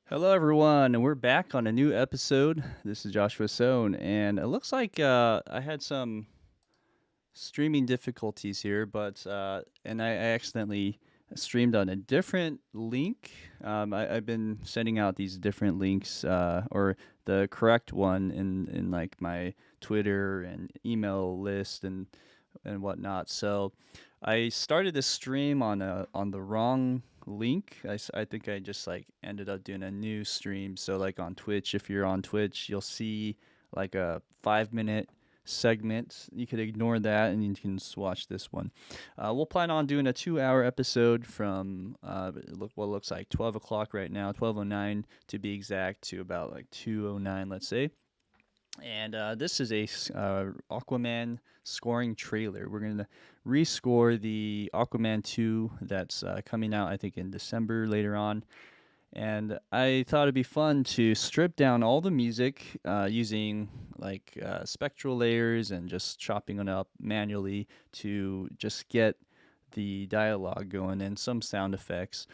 Hello, everyone, and we're back on a new episode. This is Joshua Sohn, and it looks like I had some streaming difficulties here, but I accidentally streamed on a different link. I've been sending out these different links, or the correct one in like my Twitter and email list and whatnot. So I started this stream on the wrong link. I think I just like ended up doing a new stream. So like on Twitch, if you're on Twitch, you'll see like a 5 minute segment. You could ignore that and you can just watch this one. We'll plan on doing a 2 hour episode from what looks like 12 o'clock right now, 12:09 to be exact, to about like 2:09, let's say. And this is a Aquaman scoring trailer. We're going to rescore the Aquaman 2 that's coming out, I think, in December later on. And I thought it'd be fun to strip down all the music using like spectral layers and just chopping it up manually to just get the dialogue going and some sound effects.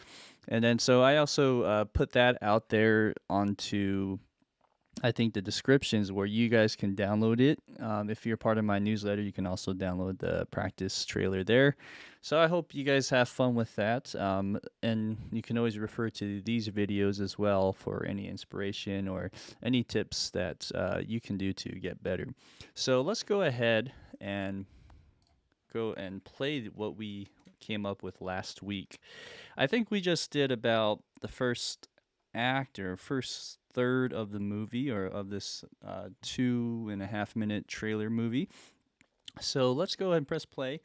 And then so I also put that out there onto, I think, the descriptions where you guys can download it. If you're part of my newsletter, you can also download the practice trailer there. So I hope you guys have fun with that. And you can always refer to these videos as well for any inspiration or any tips that you can do to get better. So let's go ahead and go and play what we came up with last week. I think we just did about the first act or first third of the movie, or of this 2.5 minute trailer movie. So let's go ahead and press play.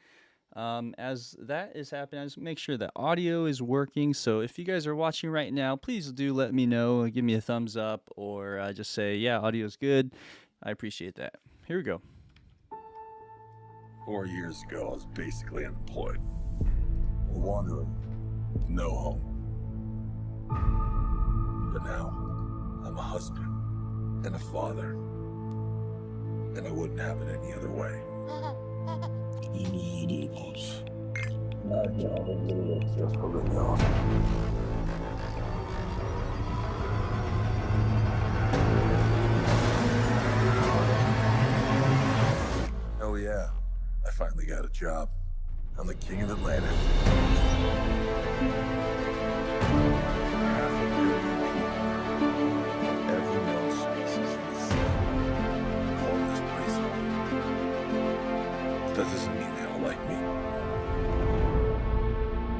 As that is happening, I just make sure that audio is working. So if you guys are watching right now, please do let me know. Give me a thumbs up, or just say, yeah, audio is good. I appreciate that. Here we go. 4 years ago, I was basically unemployed. Wandering. No home. But now, I'm a husband and a father. And I wouldn't have it any other way. Oh yeah, I finally got a job. I'm the king of Atlantis. Every known species in the sea. Call this place home. That doesn't mean they don't like me.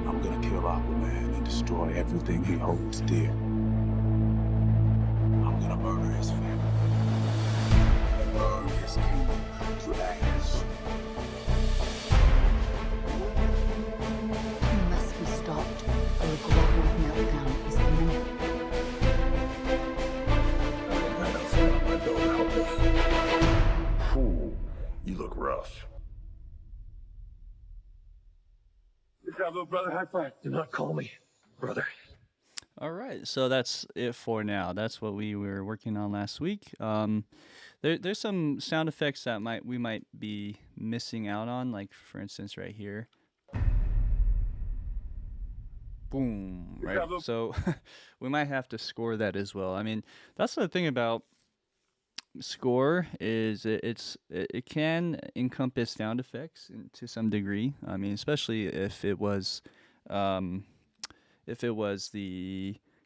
I'm gonna kill Aquaman and destroy everything he holds dear. I'm gonna murder his family. And burn his kingdom to ashes. He must be stopped, or a global meltdown is imminent. Right outside of my door, help me. Ooh, you look rough. Good job, little brother. High five. Do not call me brother. All right, so that's it for now. That's what we were working on last week. There's some sound effects that we might be missing out on, like for instance right here. Boom, right? So we might have to score that as well. I mean, that's the thing about score, is it can encompass sound effects to some degree. I mean, especially if it was the,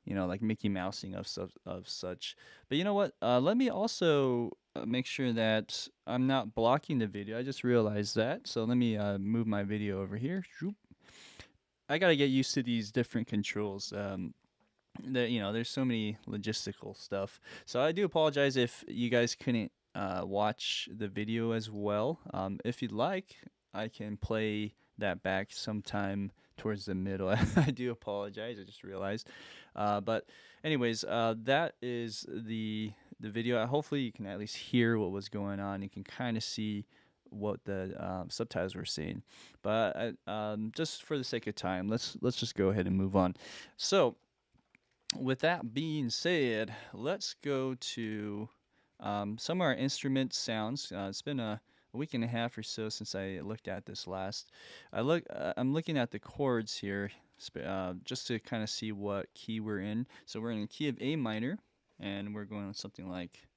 like Mickey Mousing of such. But you know what? Let me also make sure that I'm not blocking the video. I just realized that. So let me move my video over here. I gotta get used to these different controls. There's so many logistical stuff. So I do apologize if you guys couldn't watch the video as well. If you'd like, I can play that back sometime towards the middle. I do apologize. I just realized. But anyways, that is the video. Hopefully you can at least hear what was going on. You can kind of see what the subtitles were saying. But just for the sake of time, let's just go ahead and move on. So with that being said, let's go to some of our instrument sounds. It's been a week and a half or so since I looked at this last. I'm looking at the chords here. just to kind of see what key we're in. So we're in the key of A minor, and we're going on something like.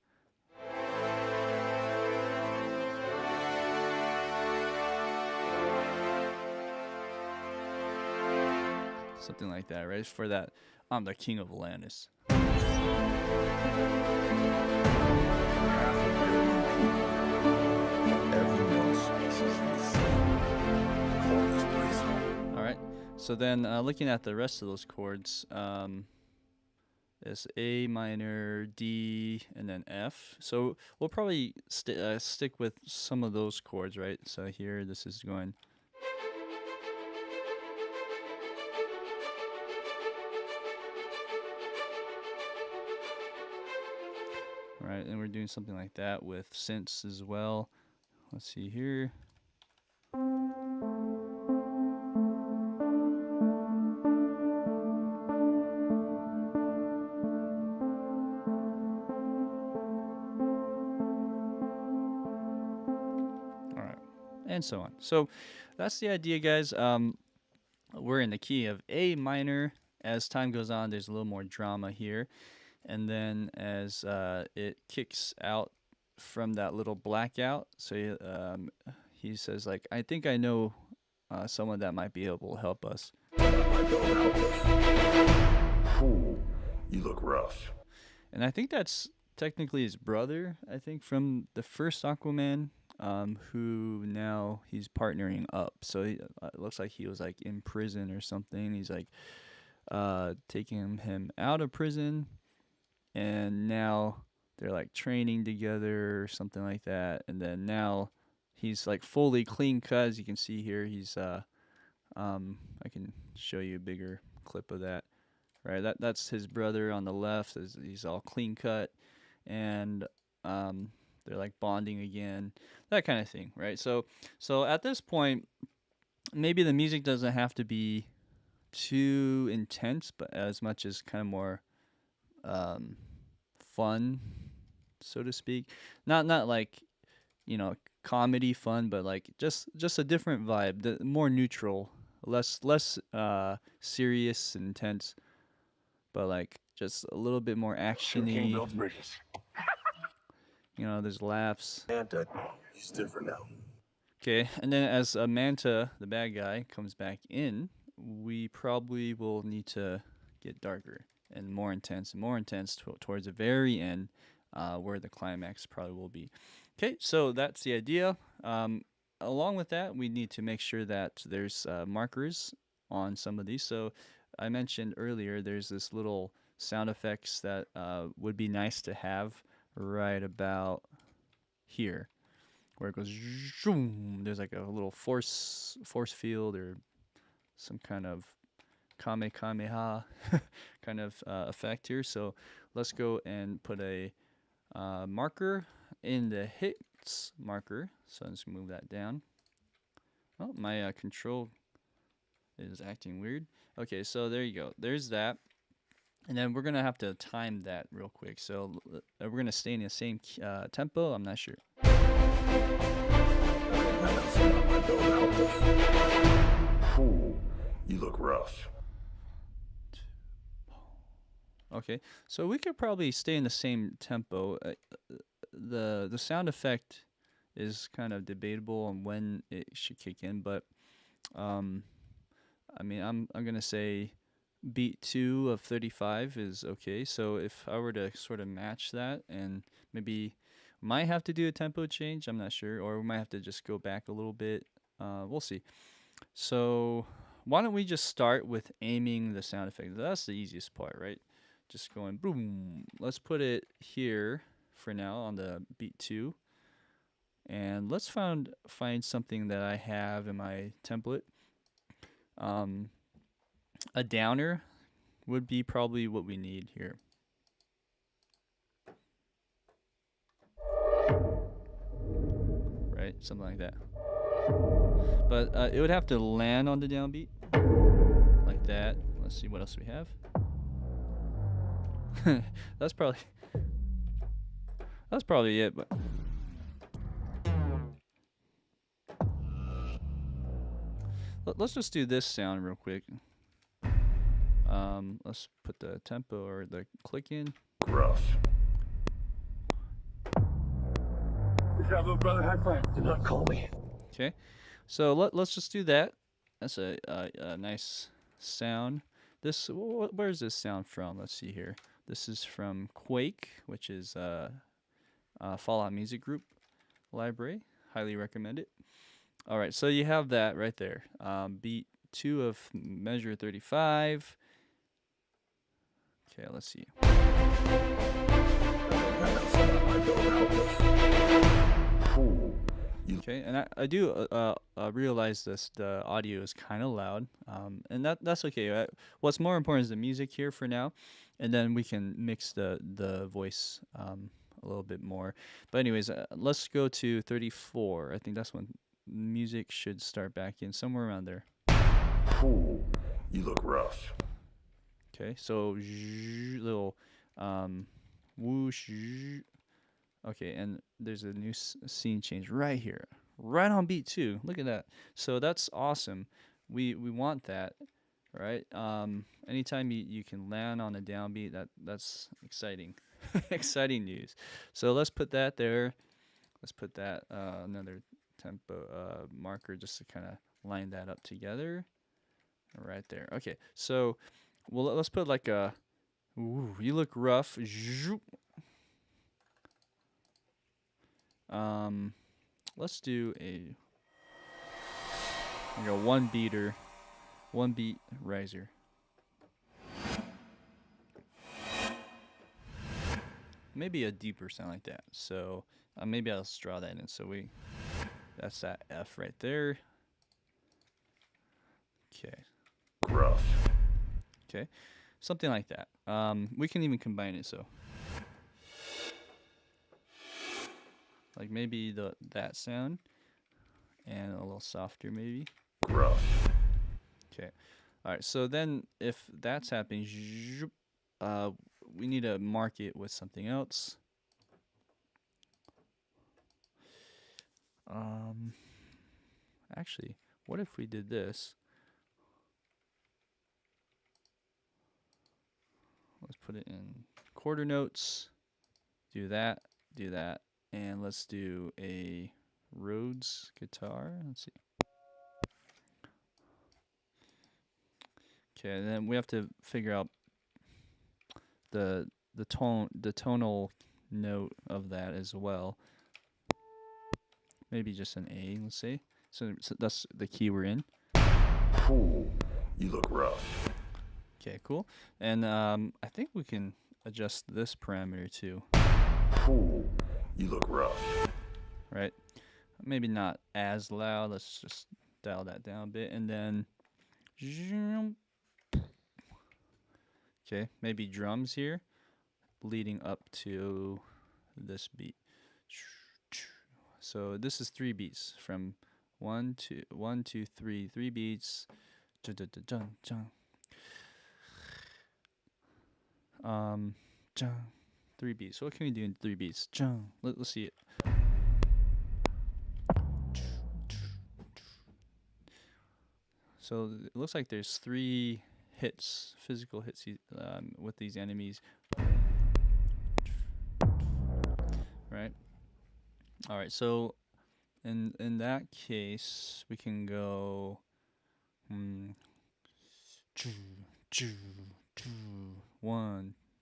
Something like that, right? For that, I'm the king of Atlantis. All right. So then, looking at the rest of those chords, is A minor, D, and then F. So we'll probably stick with some of those chords, right? So here, this is going. All right, and we're doing something like that with synths as well. Let's see here. And so on. So that's the idea, guys. We're in the key of A minor. As time goes on, there's a little more drama here. And then as it kicks out from that little blackout, so he says, like, I think I know someone that might be able to help us. Ooh, you look rough. And I think that's technically his brother, I think, from the first Aquaman. Who now he's partnering up. So it looks like he was like in prison or something. He's like taking him out of prison, and now they're like training together or something like that. And then now he's like fully clean cut, as you can see here. He's I can show you a bigger clip of that. Right, that's his brother on the left. He's all clean cut, and they're like bonding again, that kind of thing, right? So at this point, maybe the music doesn't have to be too intense, but as much as kind of more fun, so to speak. Not like, you know, comedy fun, but like just a different vibe, more neutral, less serious and intense, but like just a little bit more actiony. You know, there's laughs. Manta, he's different now. Okay, and then as Manta, the bad guy, comes back in, we probably will need to get darker and more intense towards the very end, where the climax probably will be. Okay, so that's the idea. Along with that, we need to make sure that there's markers on some of these. So I mentioned earlier, there's this little sound effects that would be nice to have right about here, where it goes zoom. There's like a little force field or some kind of kamehameha kind of effect here. So let's go and put a marker in the hits marker. So let's move that down. Oh, my control is acting weird. Okay, so there you go. There's that. And then we're going to have to time that real quick. So we're going to stay in the same tempo. I'm not sure. Ooh, you look rough. Okay, so we could probably stay in the same tempo. The sound effect is kind of debatable on when it should kick in, but I mean, I'm going to say beat 2 of 35 is okay. So if I were to sort of match that, and maybe might have to do a tempo change, I'm not sure, or we might have to just go back a little bit. We'll see. So why don't we just start with aiming the sound effect? That's the easiest part, right? Just going boom. Let's put it here for now on the beat 2, and let's find something that I have in my template. A downer would be probably what we need here. Right, something like that. But it would have to land on the downbeat, like that. Let's see what else we have. That's probably it. But let's just do this sound real quick. Let's put the tempo or the click in. Rough. Is that little brother high five? Do not call me. Okay, so let's just do that. That's a nice sound. This where is this sound from? Let's see here. This is from Quake, which is Fallout Music Group library. Highly recommend it. All right, so you have that right there. Beat 2 of measure 35. Okay, let's see. Okay, and I do realize this. The audio is kind of loud, and that's okay. What's more important is the music here for now, and then we can mix the voice a little bit more. But anyways, let's go to 34. I think that's when music should start back in, somewhere around there. Ooh, you look rough. Okay, so little whoosh. Okay, and there's a new scene change right here, right on beat 2. Look at that. So that's awesome. We want that, right? Anytime you can land on a downbeat, that's exciting, exciting news. So let's put that there. Let's put that another tempo marker just to kind of line that up together, right there. Okay, so let's put like a. Ooh, you look rough. Let's do a one beat riser. Maybe a deeper sound like that. So maybe I'll just draw that in. So that's that F right there. Okay. Rough. Okay, something like that. We can even combine it. So. Like maybe that sound, and a little softer maybe. Rough. Okay, all right. So then if that's happening, we need to mark it with something else. Actually, what if we did this? Let's put it in quarter notes. Do that. And let's do a Rhodes guitar. Let's see. Okay, and then we have to figure out the tonal note of that as well. Maybe just an A, let's say. So that's the key we're in. Ooh, you look rough. Okay, cool. And I think we can adjust this parameter too. Ooh, you look rough. Right? Maybe not as loud. Let's just dial that down a bit. And then... Okay, maybe drums here, leading up to this beat. So this is 3 beats from 1, 2, 3, 3 beats. 3 beats. So what can we do in 3 beats? Let's see it. So it looks like there's 3 hits, physical hits with these enemies. Right? All right. So in that case, we can go 1,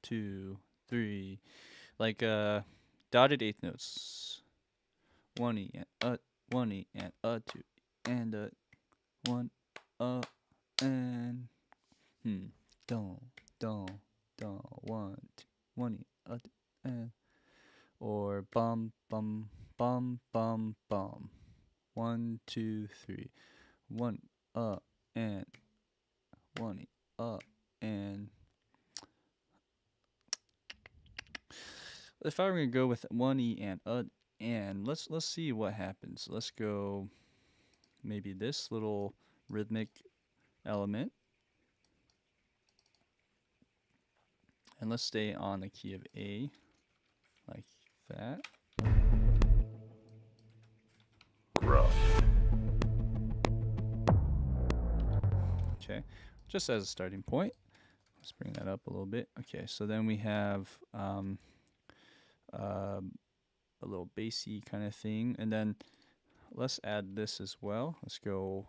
2, 3, like dotted 8th notes. 1E and 1E and 2 and 1 and don't 1 2 1E and or bum bum bum bum bum 1 2 3 1 and 1E and if I were gonna go with 1E and let's see what happens. Let's go maybe this little rhythmic element, and let's stay on the key of A like that. Rough. Okay, just as a starting point. Let's bring that up a little bit. Okay, so then we have a little bassy kind of thing, and then let's add this as well. Let's go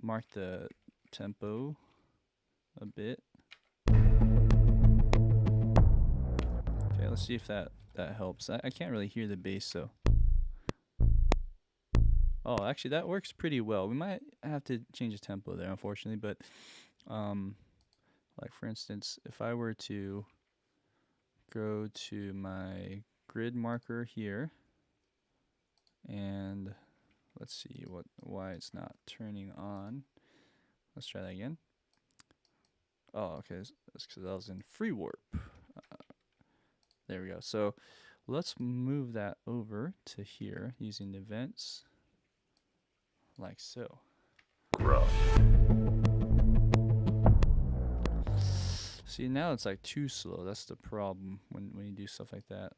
mark the tempo a bit. Okay, let's see if that helps. I can't really hear the bass though. Oh, actually that works pretty well. We might have to change the tempo there, unfortunately, but like for instance, if I were to go to my grid marker here, and let's see why it's not turning on. Let's try that again. Oh, okay, that's because I was in free warp. There we go. So let's move that over to here using the events, like so. See, now it's like too slow. That's the problem when you do stuff like that.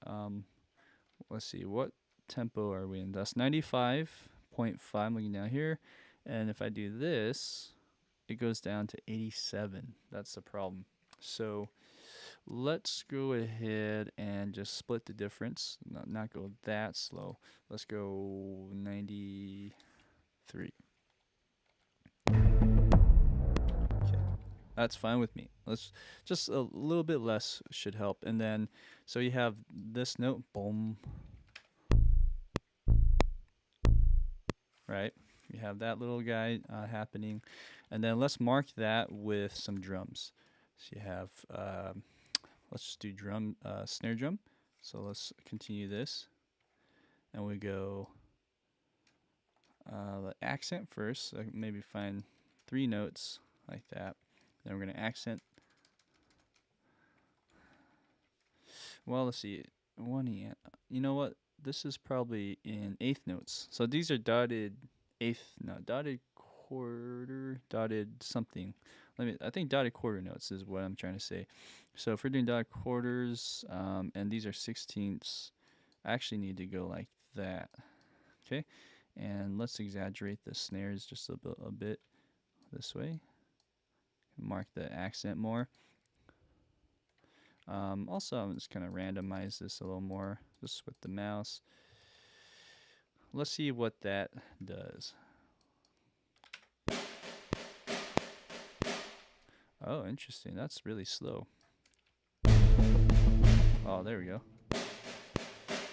Let's see, what tempo are we in? That's 95.5. I'm looking down here, and if I do this, it goes down to 87. That's the problem. So let's go ahead and just split the difference. Not go that slow. Let's go 93. That's fine with me. Let's just a little bit less should help. And then, so you have this note, boom, right? You have that little guy happening, and then let's mark that with some drums. So you have, let's just do snare drum. So let's continue this, and we go the accent first. So maybe find 3 notes like that. Then we're going to accent. Well, let's see. You know what? This is probably in 8th notes. So these are dotted 8th, no, dotted quarter, dotted something. I think dotted quarter notes is what I'm trying to say. So if we're doing dotted quarters, and these are 16ths, I actually need to go like that. Okay, and let's exaggerate the snares just a bit this way. Mark the accent more. Also, I'm just kind of randomize this a little more just with the mouse. Let's see what that does. Oh, interesting. That's really slow. Oh, there we go.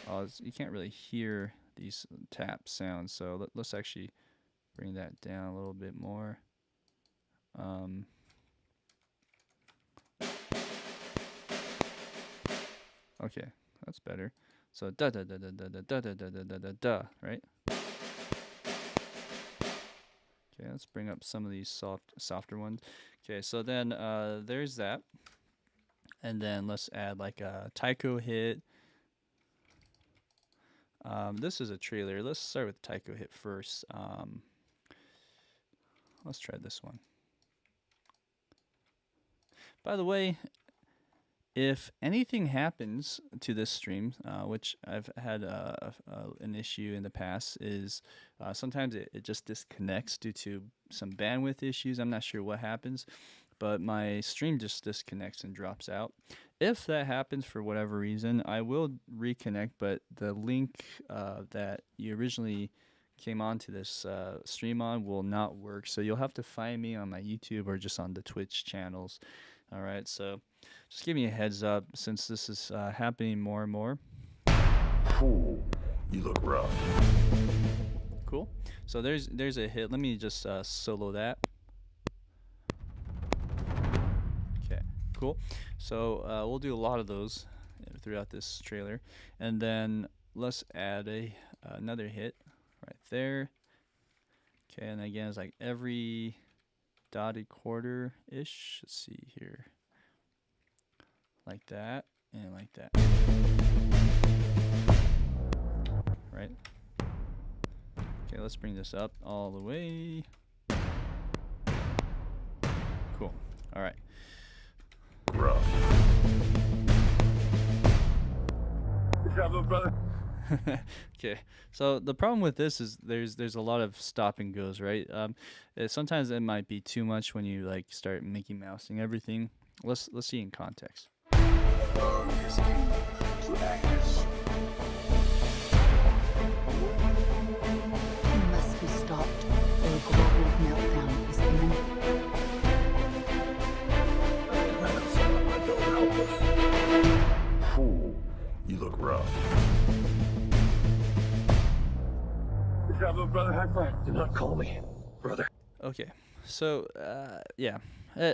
Oh, you can't really hear these tap sounds, so let's actually bring that down a little bit more. Okay, that's better. So da da da da da da da da da da da da da, right? Okay, let's bring up some of these softer ones. Okay, so then there's that, and then let's add like a taiko hit. This is a trailer. Let's start with taiko hit first. Let's try this one. By the way, if anything happens to this stream, which I've had an issue in the past, is sometimes it just disconnects due to some bandwidth issues. I'm not sure what happens, but my stream just disconnects and drops out. If that happens for whatever reason, I will reconnect, but the link that you originally came onto this stream on will not work. So you'll have to find me on my YouTube or just on the Twitch channels. All right, so just give me a heads up since this is happening more and more. Ooh, you look rough. Cool. So there's a hit. Let me just solo that. Okay, cool. So we'll do a lot of those throughout this trailer, and then let's add another hit right there. Okay, and again, it's like every dotted quarter-ish. Let's see here. Like that, and like that. Right? Okay, let's bring this up all the way. Cool. All right. Rough. Good job, little brother. Okay, so the problem with this is there's a lot of stop and goes, right? Sometimes it might be too much when you like start Mickey Mousing everything. Let's see in context. His kingdom to ashes. He must be stopped, or a global meltdown is imminent. Man, that's something I don't help with. Fool, you look rough. Brother, high five. Do not call me brother. Okay, so yeah,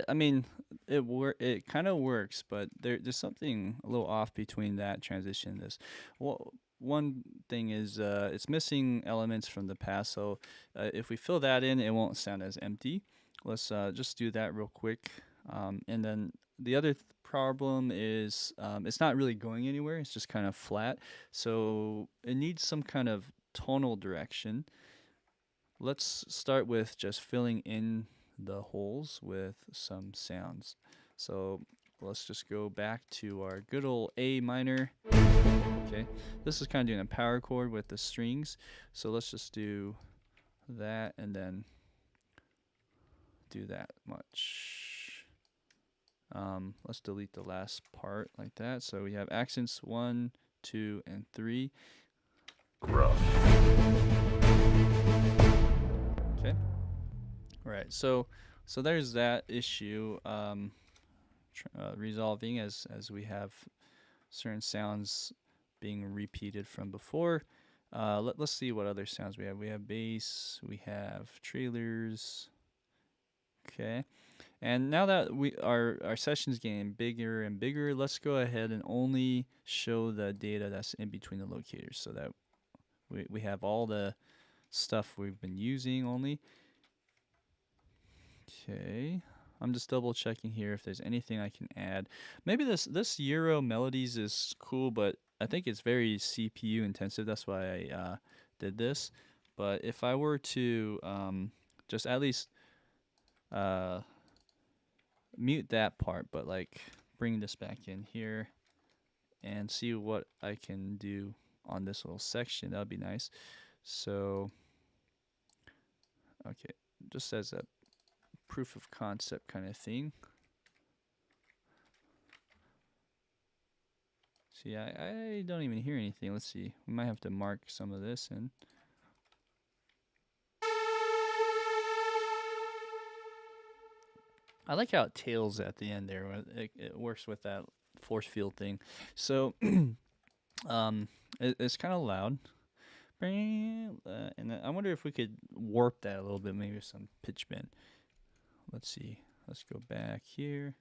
I mean it kind of works, but there's something a little off between that transition and this. Well, one thing is it's missing elements from the past, so if we fill that in, it won't sound as empty. Let's just do that real quick, and then the other problem is it's not really going anywhere. It's just kind of flat, so it needs some kind of tonal direction. Let's start with just filling in the holes with some sounds. So let's just go back to our good old A minor. Okay, this is kind of doing a power chord with the strings. So let's just do that and then do that much. Let's delete the last part like that. So we have accents 1, 2, and 3. Rough. Okay. Right. So there's that issue resolving as we have certain sounds being repeated from before. Let's see what other sounds we have. We have bass. We have trailers. Okay. And now that our session's getting bigger and bigger, let's go ahead and only show the data that's in between the locators so that we have all the stuff we've been using only. Okay, I'm just double checking here if there's anything I can add. Maybe this Euro melodies is cool, but I think it's very CPU intensive. That's why I did this. But if I were to just at least mute that part, but like bring this back in here and see what I can do on this little section, that would be nice. So, okay, just as a proof of concept kind of thing. See, I don't even hear anything. Let's see. We might have to mark some of this in. I like how it tails at the end there. It works with that force field thing. So, it's kind of loud. And I wonder if we could warp that a little bit, maybe with some pitch bend. Let's see. Let's go back here.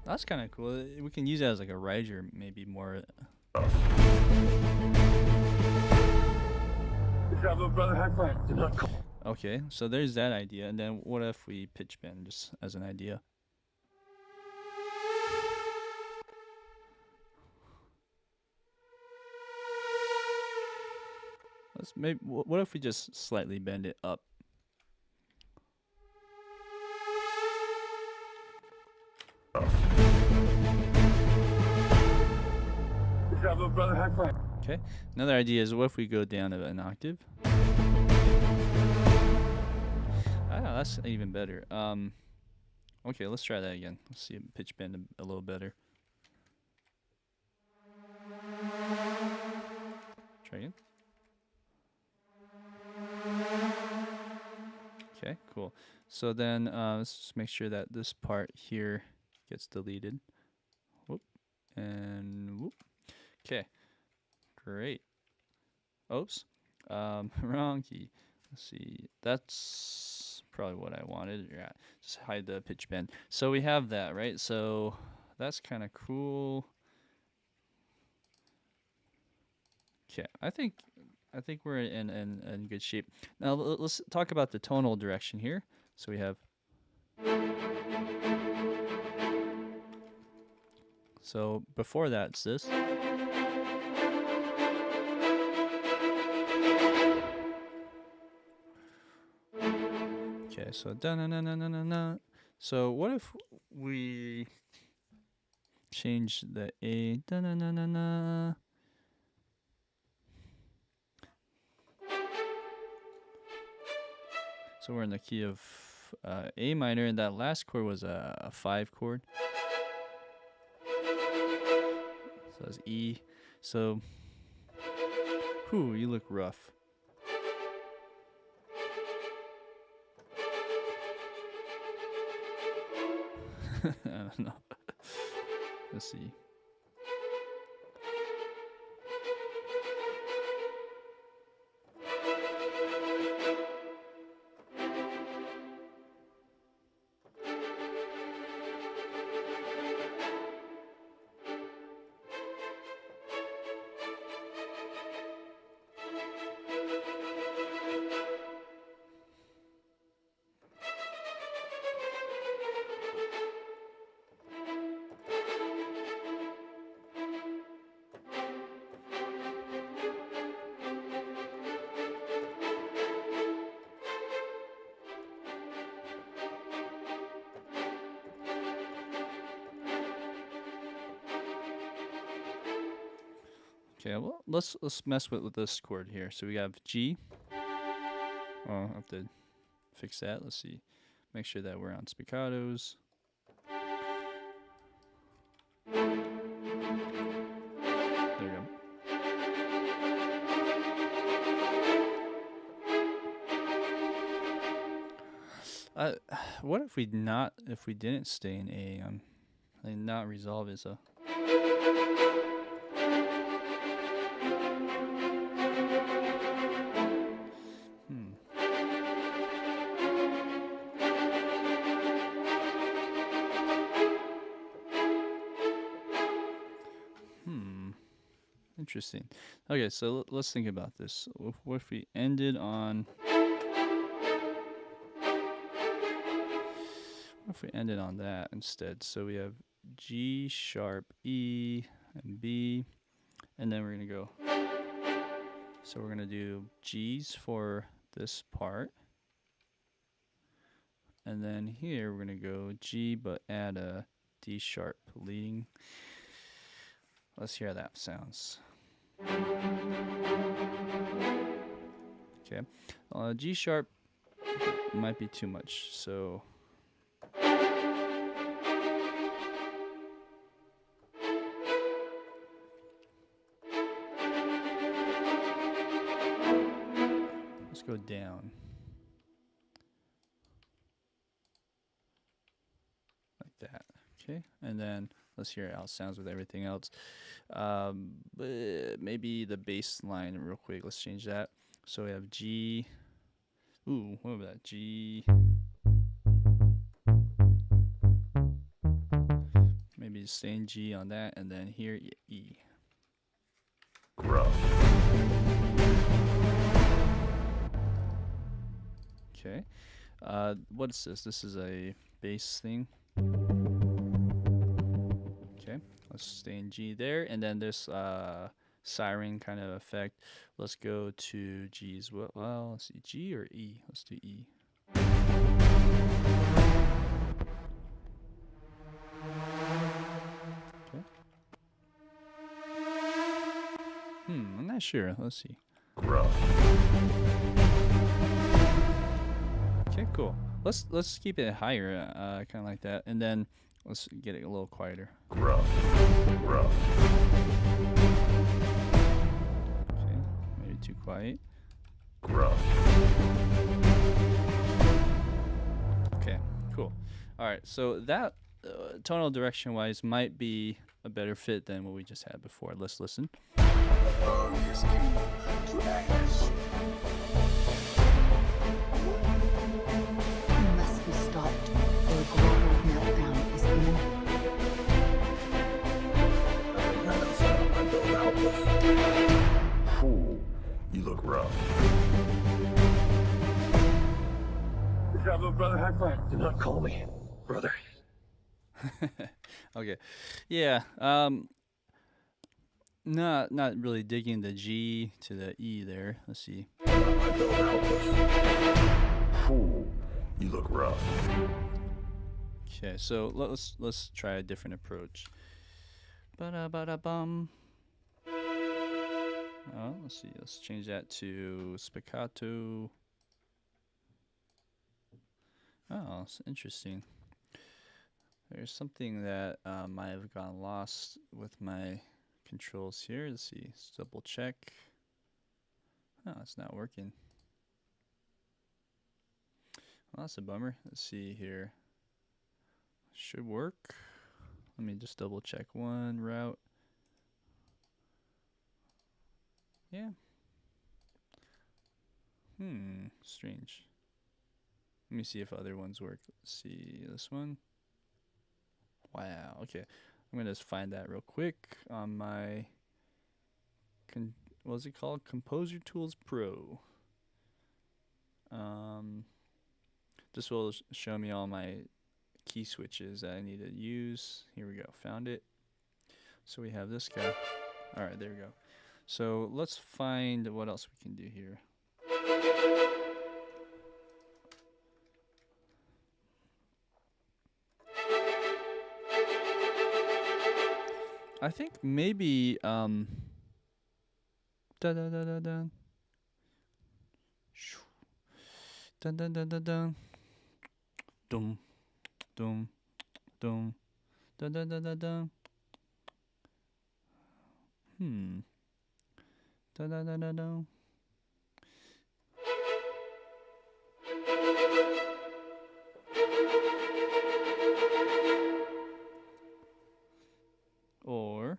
That's kind of cool. We can use that as like a riser, maybe more. Brother, high five. Do not call. Okay, so there's that idea. And then what if we pitch bend just as an idea? Let's maybe. What if we just slightly bend it up? Brother, high five. Okay. Another idea is what if we go down an octave? Ah, that's even better. Okay, let's try that again. Let's see it pitch bend a little better. Try again. Okay, cool. So then let's just make sure that this part here gets deleted. Whoop. And whoop. Okay. Great. Oops. Wrong key. Let's see. That's probably what I wanted. Yeah. Just hide the pitch bend. So we have that, right? So that's kind of cool. Okay. I think we're in good shape. Now let's talk about the tonal direction here. So we have. So before that, it's this. Okay, so da na na na na na na. So what if we change the A. Da na na na na. So we're in the key of A minor, and that last chord was a 5 chord. So that's E. So, whew, you look rough. I don't know. Let's see. Okay, well, let's mess with this chord here. So we have G. Oh, I have to fix that. Let's see. Make sure that we're on spiccatos. There we go. What if we didn't stay in A? Like not resolve is a. Interesting. Okay, so let's think about this. What if we ended on? What if we ended on that instead? So we have G sharp, E, and B, and then we're gonna go. So we're gonna do G's for this part, and then here we're gonna go G, but add a D sharp leading. Let's hear how that sounds. Okay, G sharp might be too much, so let's go down like that. Okay, and then let's hear how it sounds with everything else. Maybe the bass line real quick. Let's change that. So we have G. Ooh, what was that? G. Maybe stay in G on that, and then here E. Okay. What is this? This is a bass thing. Okay, let's stay in G there, and then this siren kind of effect. Let's go to G's. Well, let's see, G or E. Let's do E. Okay. I'm not sure. Let's see. Okay, cool. Let's keep it higher, kind of like that, and then let's get it a little quieter. Okay, maybe too quiet. Okay, cool. All right, so that tonal direction wise might be a better fit than what we just had before. Let's listen. Must be stopped, or a global meltdown is imminent. Fool, you look rough. Good job, little brother. High five. Do not call me brother. Okay, yeah. Not really digging the G to the E there. Let's see. Fool, you look rough. Okay, so let's try a different approach. Ba-da-ba-da-bum. Oh, let's see. Let's change that to spiccato. Oh, it's interesting. There's something that might have gone lost with my controls here. Let's see. Let's double check. Oh, it's not working. Well, that's a bummer. Let's see here. Should work. Let me just double check one route. Yeah. Strange. Let me see if other ones work. Let's see this one. Wow. Okay. I'm gonna just find that real quick on my what is it called? Composer Tools Pro. This will show me all my key switches that I need to use. Here we go. Found it. So we have this guy. All right, there we go. So let's find what else we can do here. I think maybe da da da da da. Dun dun dun dun dun. Dum dum dum. Dun dun dun dun dun. Dun dun dun dun dun. Or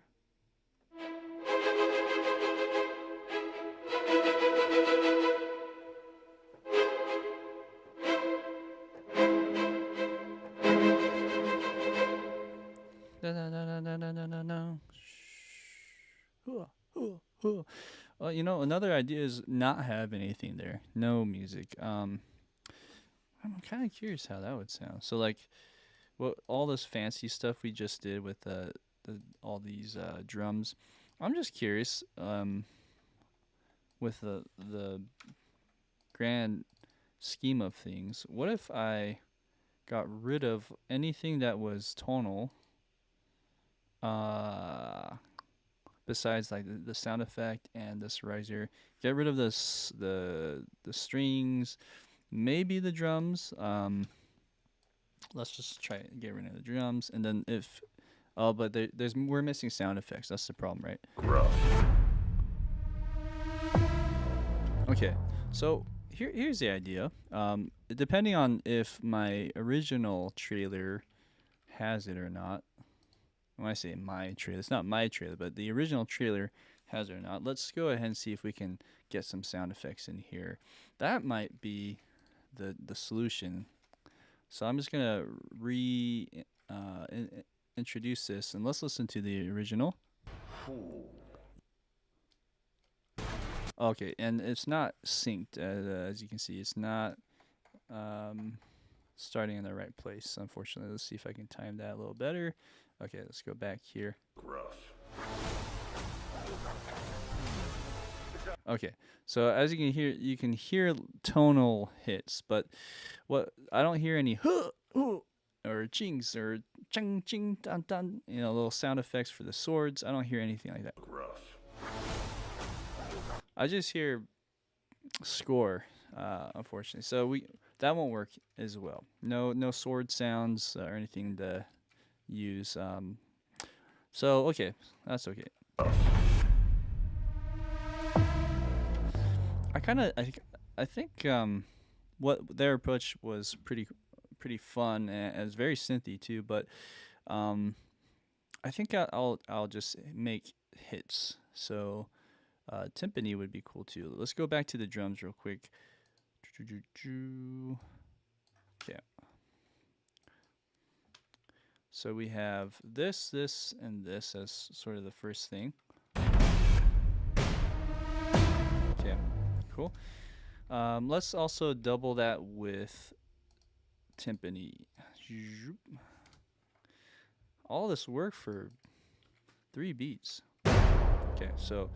well, you know, another idea is not have anything there, no music. I'm kind of curious how that would sound. So, like, what all this fancy stuff we just did with all these drums. I'm just curious, with the grand scheme of things. What if I got rid of anything that was tonal? Besides like the sound effect and this riser, get rid of the strings, maybe the drums. Let's just try and get rid of the drums, and then if but we're missing sound effects. That's the problem, right? Okay, so here's the idea. Depending on if my original trailer has it or not. When I say my trailer, it's not my trailer, but the original trailer has it or not. Let's go ahead and see if we can get some sound effects in here. That might be the solution. So I'm just gonna introduce this, and let's listen to the original. Okay, and it's not synced, as you can see. It's not starting in the right place, unfortunately. Let's see if I can time that a little better. Okay, let's go back here. Okay, so as you can hear tonal hits, but what I don't hear any or jings or ching ching dun dun, little sound effects for the swords. I don't hear anything like that. I just hear score, unfortunately. So that won't work as well. No sword sounds or anything to use. So okay, that's okay. I think what their approach was pretty fun, and it's very synthy too. But I think I'll just make hits. So timpani would be cool too. Let's go back to the drums real quick. Okay. So we have this, and this as sort of the first thing. Okay, cool. Let's also double that with timpani. All this work for 3 beats. Okay, so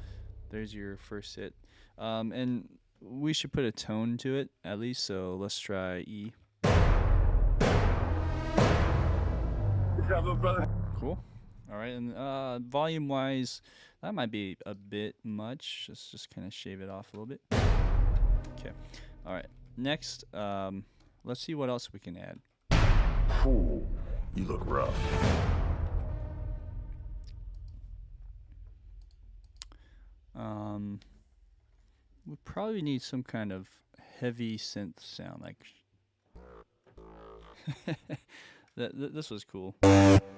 there's your first hit. And we should put a tone to it at least, so let's try E. Brother. Cool. All right, and volume wise, that might be a bit much. Let's just kind of shave it off a little bit. Okay. All right. Next, let's see what else we can add. Ooh, you look rough. We probably need some kind of heavy synth sound, like. This was cool.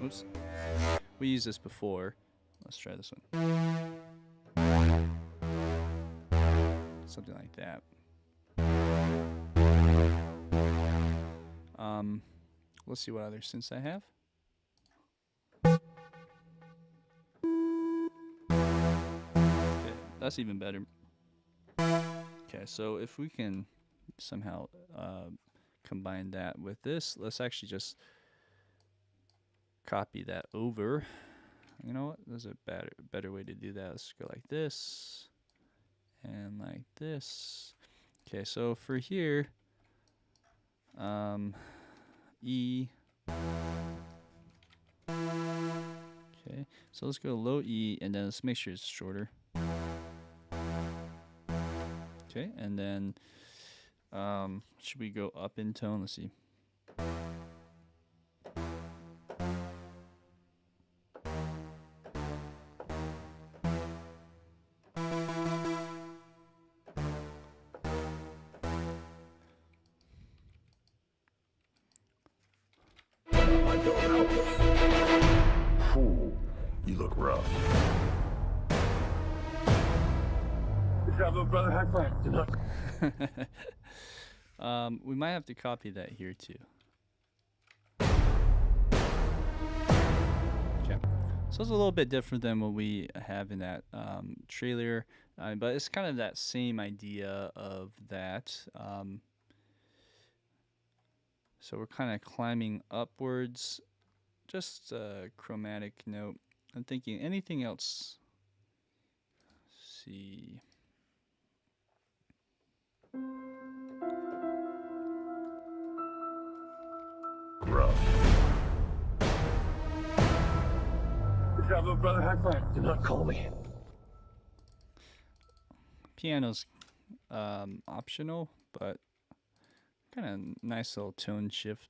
Oops. We used this before. Let's try this one. Something like that. Let's see what other synths I have. Okay, that's even better. Okay, so if we can somehow combine that with this, let's actually just copy that over. You know what? There's a better way to do that. Let's go like this and like this. Okay, so for here, E. Okay, so let's go low E, and then let's make sure it's shorter. Okay, and then should we go up in tone? Let's see. I don't help us. Ooh, you look rough. Good job, little brother. High five. Do not. We might have to copy that here too. Okay, so it's a little bit different than what we have in that trailer, but it's kind of that same idea of that. So we're kind of climbing upwards, just a chromatic note. I'm thinking anything else. Let's see. Rough. Good job, little brother. High five. Do not call me. Piano's optional, but kind of nice little tone shift.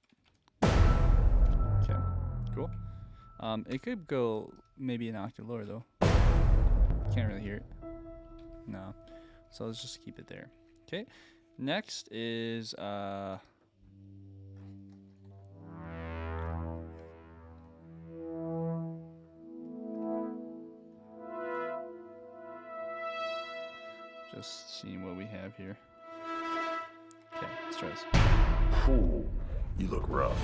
Okay, cool. It could go maybe an octave lower though. Can't really hear it. No. So let's just keep it there. Okay. Next is just seeing what we have here. Okay, let's try this. Ooh, you look rough.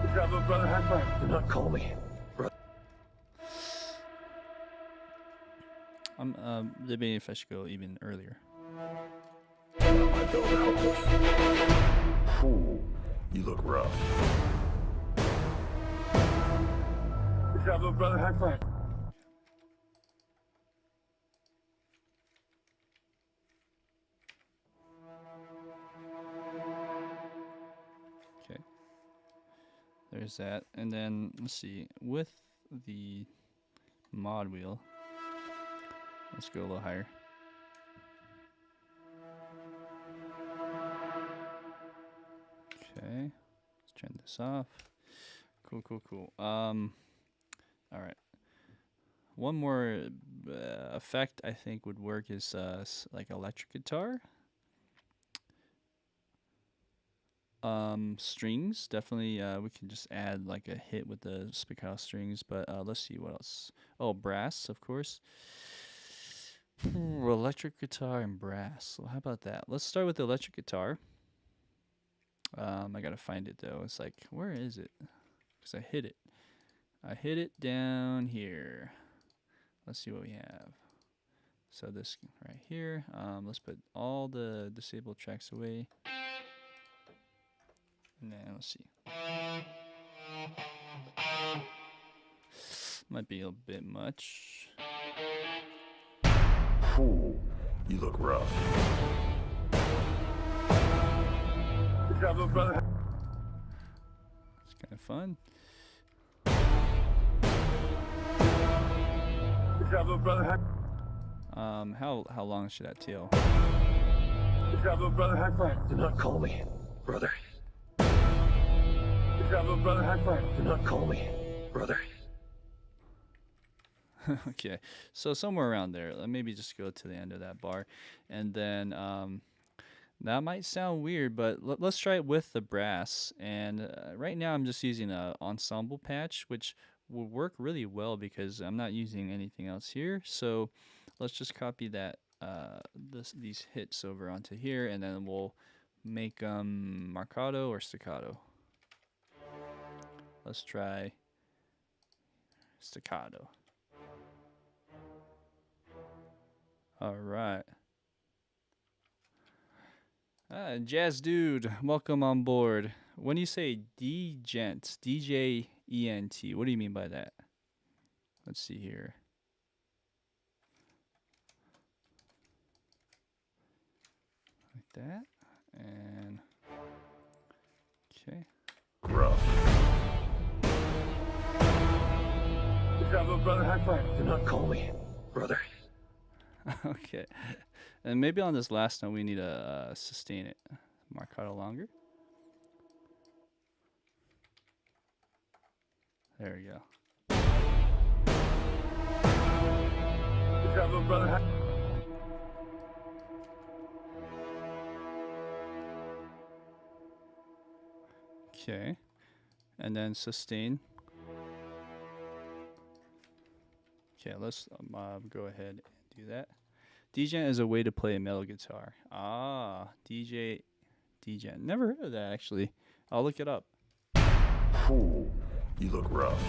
Good job, little brother. High five. Do not call me. I'm debating if I should go even earlier. I don't help us. Ooh, you look rough. Good job, little brother. High five. Okay. There's that. And then let's see, with the mod wheel, let's go a little higher. Okay, let's turn this off. Cool. All right. One more effect I think would work is like electric guitar. Strings, definitely. We can just add like a hit with the spiccato strings, but let's see what else. Oh, brass, of course. Electric guitar and brass. Well, how about that? Let's start with the electric guitar. I gotta find it though. It's like, where is it? Because I hit it. I hit it down here. Let's see what we have. So this right here. Let's put all the disabled tracks away. And then let's see. Might be a bit much. Ooh, you look rough. Good job, little brother. Let's kind of fun. Good job, little brother. How long should that tail? Good job, little brother. High five. Do not call me, brother. Good job, little brother. High five. Do not call me, brother. Okay, so somewhere around there. Maybe just go to the end of that bar, and then that might sound weird, but let's try it with the brass. And right now I'm just using a ensemble patch, which will work really well because I'm not using anything else here. So let's just copy that these hits over onto here, and then we'll make marcato or staccato. Let's try staccato. All right. Jazz Dude, welcome on board. When you say D-Gent, D-J-E-N-T, what do you mean by that? Let's see here. Like that. And, okay. Rough. Good job, little brother. High five. Do not call me, brother. Okay. And maybe on this last note, we need to sustain it. Marcato longer. There we go. Good job, little brother. Okay. And then sustain. Okay, let's go ahead and do that. DJ is a way to play a metal guitar. Ah, DJ. Never heard of that, actually. I'll look it up. Ooh, you look rough.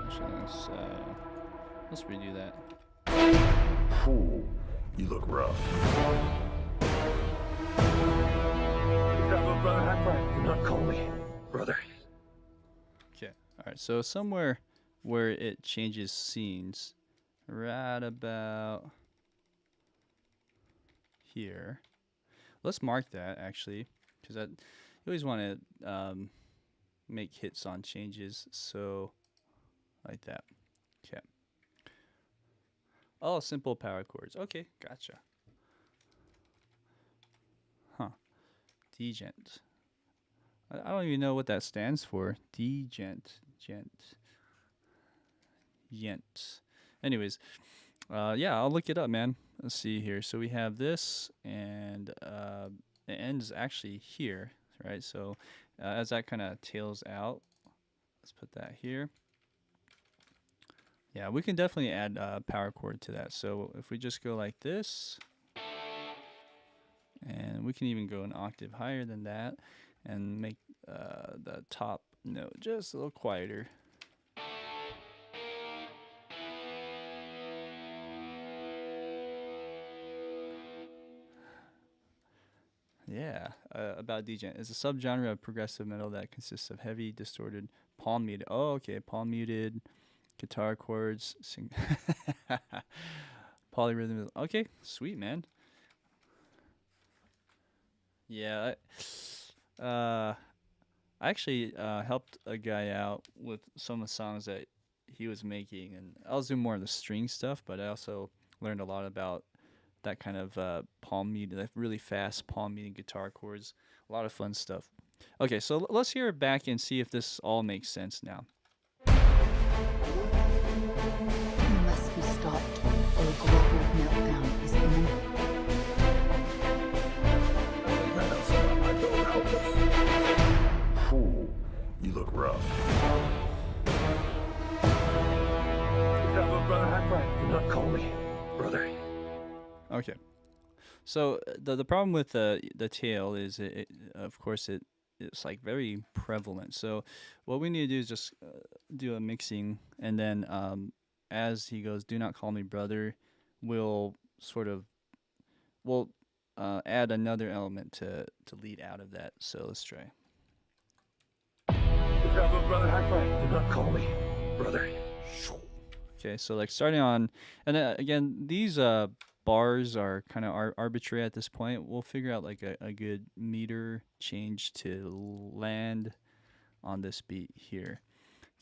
Actually, let's redo that. Ooh, you look rough. Good job, little brother. High five. Do not call me, brother. Okay. All right. So somewhere where it changes scenes, right about here. Let's mark that actually, because you always want to make hits on changes. So like that. Okay. Oh, simple power chords. Okay, gotcha. Huh. Degent. I don't even know what that stands for. Degent. Yent. Anyways, yeah, I'll look it up, man. Let's see here. So we have this, and it ends actually here, right? So as that kind of tails out, let's put that here. Yeah, we can definitely add a power chord to that. So if we just go like this, and we can even go an octave higher than that, and make the top note just a little quieter. Yeah, about degen. It's a subgenre of progressive metal that consists of heavy, distorted, palm muted. Oh, okay, palm muted guitar chords, polyrhythm. Okay, sweet, man. Yeah, I actually helped a guy out with some of the songs that he was making, and I was doing more of the string stuff, but I also learned a lot about that kind of palm muted, like really fast palm muted guitar chords. A lot of fun stuff. Okay, so let's hear it back and see if this all makes sense now. You must be stopped, or a global meltdown is imminent. Ooh, you look rough. Good job, little brother. High five. Do not call me, brother. Okay. So the problem with the tail is of course it's like very prevalent. So what we need to do is just do a mixing, and then as he goes, "Do not call me brother," we'll add another element to lead out of that. So let's try. Good job, little brother. High five. Do not call me, brother. Okay, so like starting on, and then again, these bars are kind of arbitrary at this point. We'll figure out like a good meter change to land on this beat here.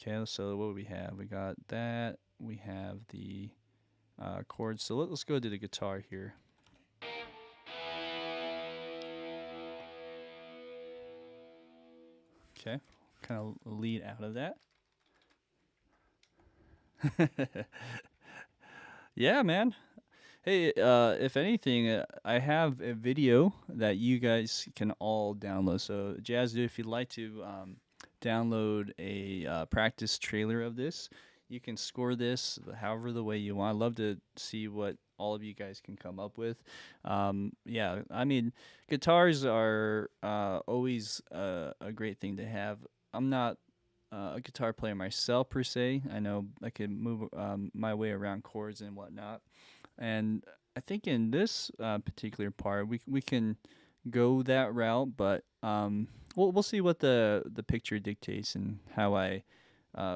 Okay, so what do we have? We got that. We have the chords. So let's go to the guitar here. Okay, kind of lead out of that. Yeah, man. Hey, if anything, I have a video that you guys can all download. So, Jazz, dude, if you'd like to download a practice trailer of this, you can score this however the way you want. I'd love to see what all of you guys can come up with. Yeah, I mean, guitars are always a great thing to have. I'm not a guitar player myself per se. I know I can move my way around chords and whatnot, and I think in this particular part we can go that route, but we'll see what the picture dictates and how I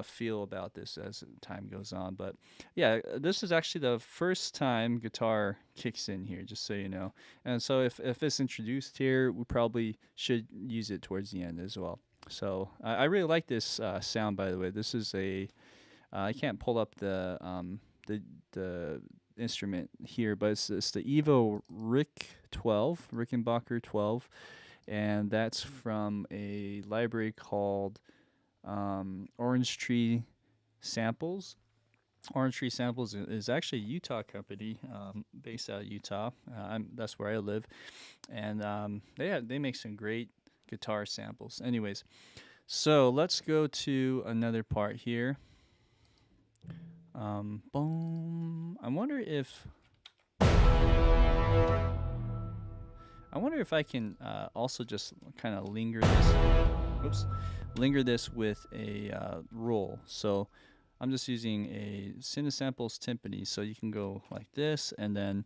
feel about this as time goes on. But yeah, this is actually the first time guitar kicks in here, just so you know. And so if it's introduced here, we probably should use it towards the end as well. So I really like this sound, by the way. This is a I can't pull up the instrument here, but it's the Evo Rickenbacker 12, and that's from a library called Orange Tree Samples. Orange Tree Samples is actually a Utah company based out of Utah. That's where I live, and they make some great guitar samples. Anyways, so let's go to another part here. Boom. I wonder if I can also just kind of linger this. Oops, linger this with a roll. So I'm just using a Cinesamples timpani. So you can go like this and then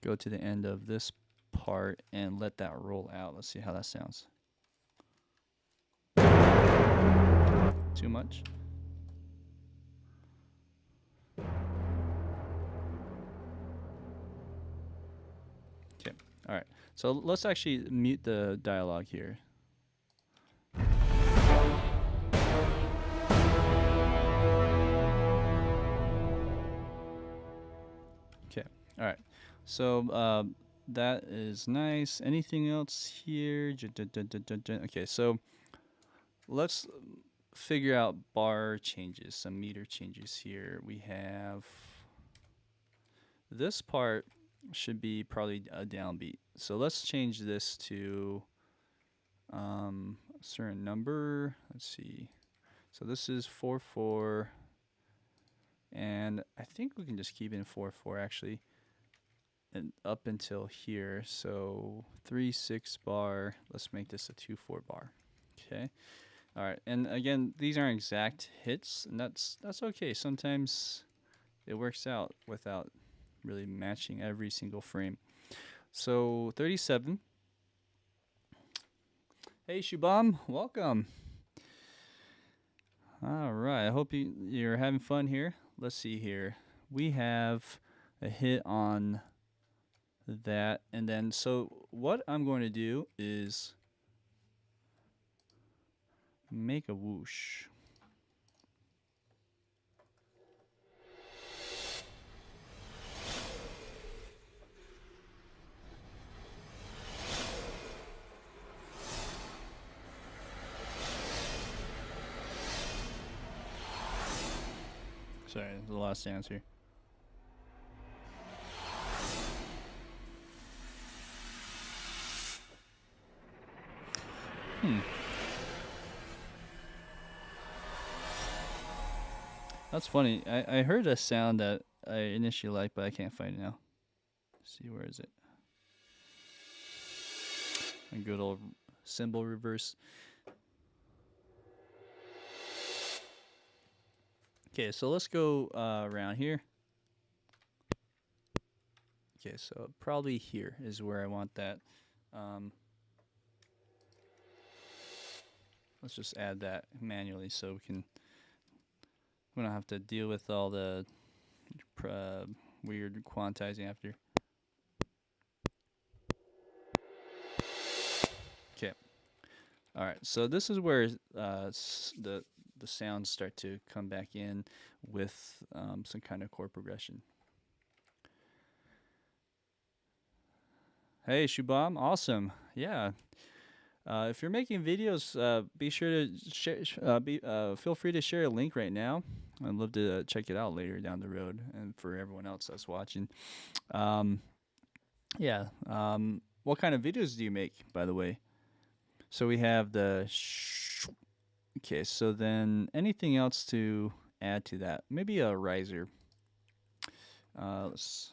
go to the end of this part and let that roll out. Let's see how that sounds. Too much? Okay, all right. So let's actually mute the dialogue here. Okay, all right. So that is nice. Anything else here? Okay, so let's figure out bar changes, some meter changes here. We have this part should be probably a downbeat. So let's change this to a certain number. Let's see. So this is 4/4, and I think we can just keep it in 4/4 actually, and up until here. So 3/6 bar. Let's make this a 2/4 bar. Okay. All right, and again, these aren't exact hits, and that's okay. Sometimes it works out without really matching every single frame. So 37. Hey Shubham, welcome. All right, I hope you're having fun here. Let's see here. We have a hit on that, and then so what I'm going to do is make a whoosh. Sorry, there's a lot of sounds here. That's funny. I heard a sound that I initially liked, but I can't find it now. Let's see, where is it? A good old cymbal reverse. Okay, so let's go around here. Okay, so probably here is where I want that. Let's just add that manually so we don't have to deal with all the weird quantizing after. All right, so this is where the sounds start to come back in with some kind of chord progression. Hey, Shubham, awesome. Yeah. If you're making videos, be sure to feel free to share a link right now. I'd love to check it out later down the road, and for everyone else that's watching. Yeah. What kind of videos do you make, by the way? So we have the okay, so then anything else to add to that? Maybe a riser. Let's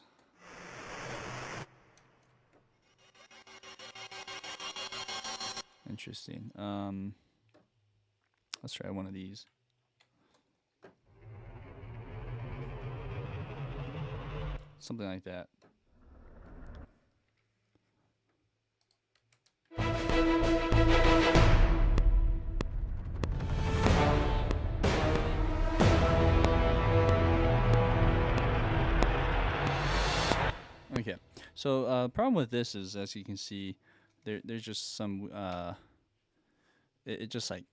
interesting. Let's try one of these. Something like that. Okay, so problem with this is, as you can see, there's just some it just like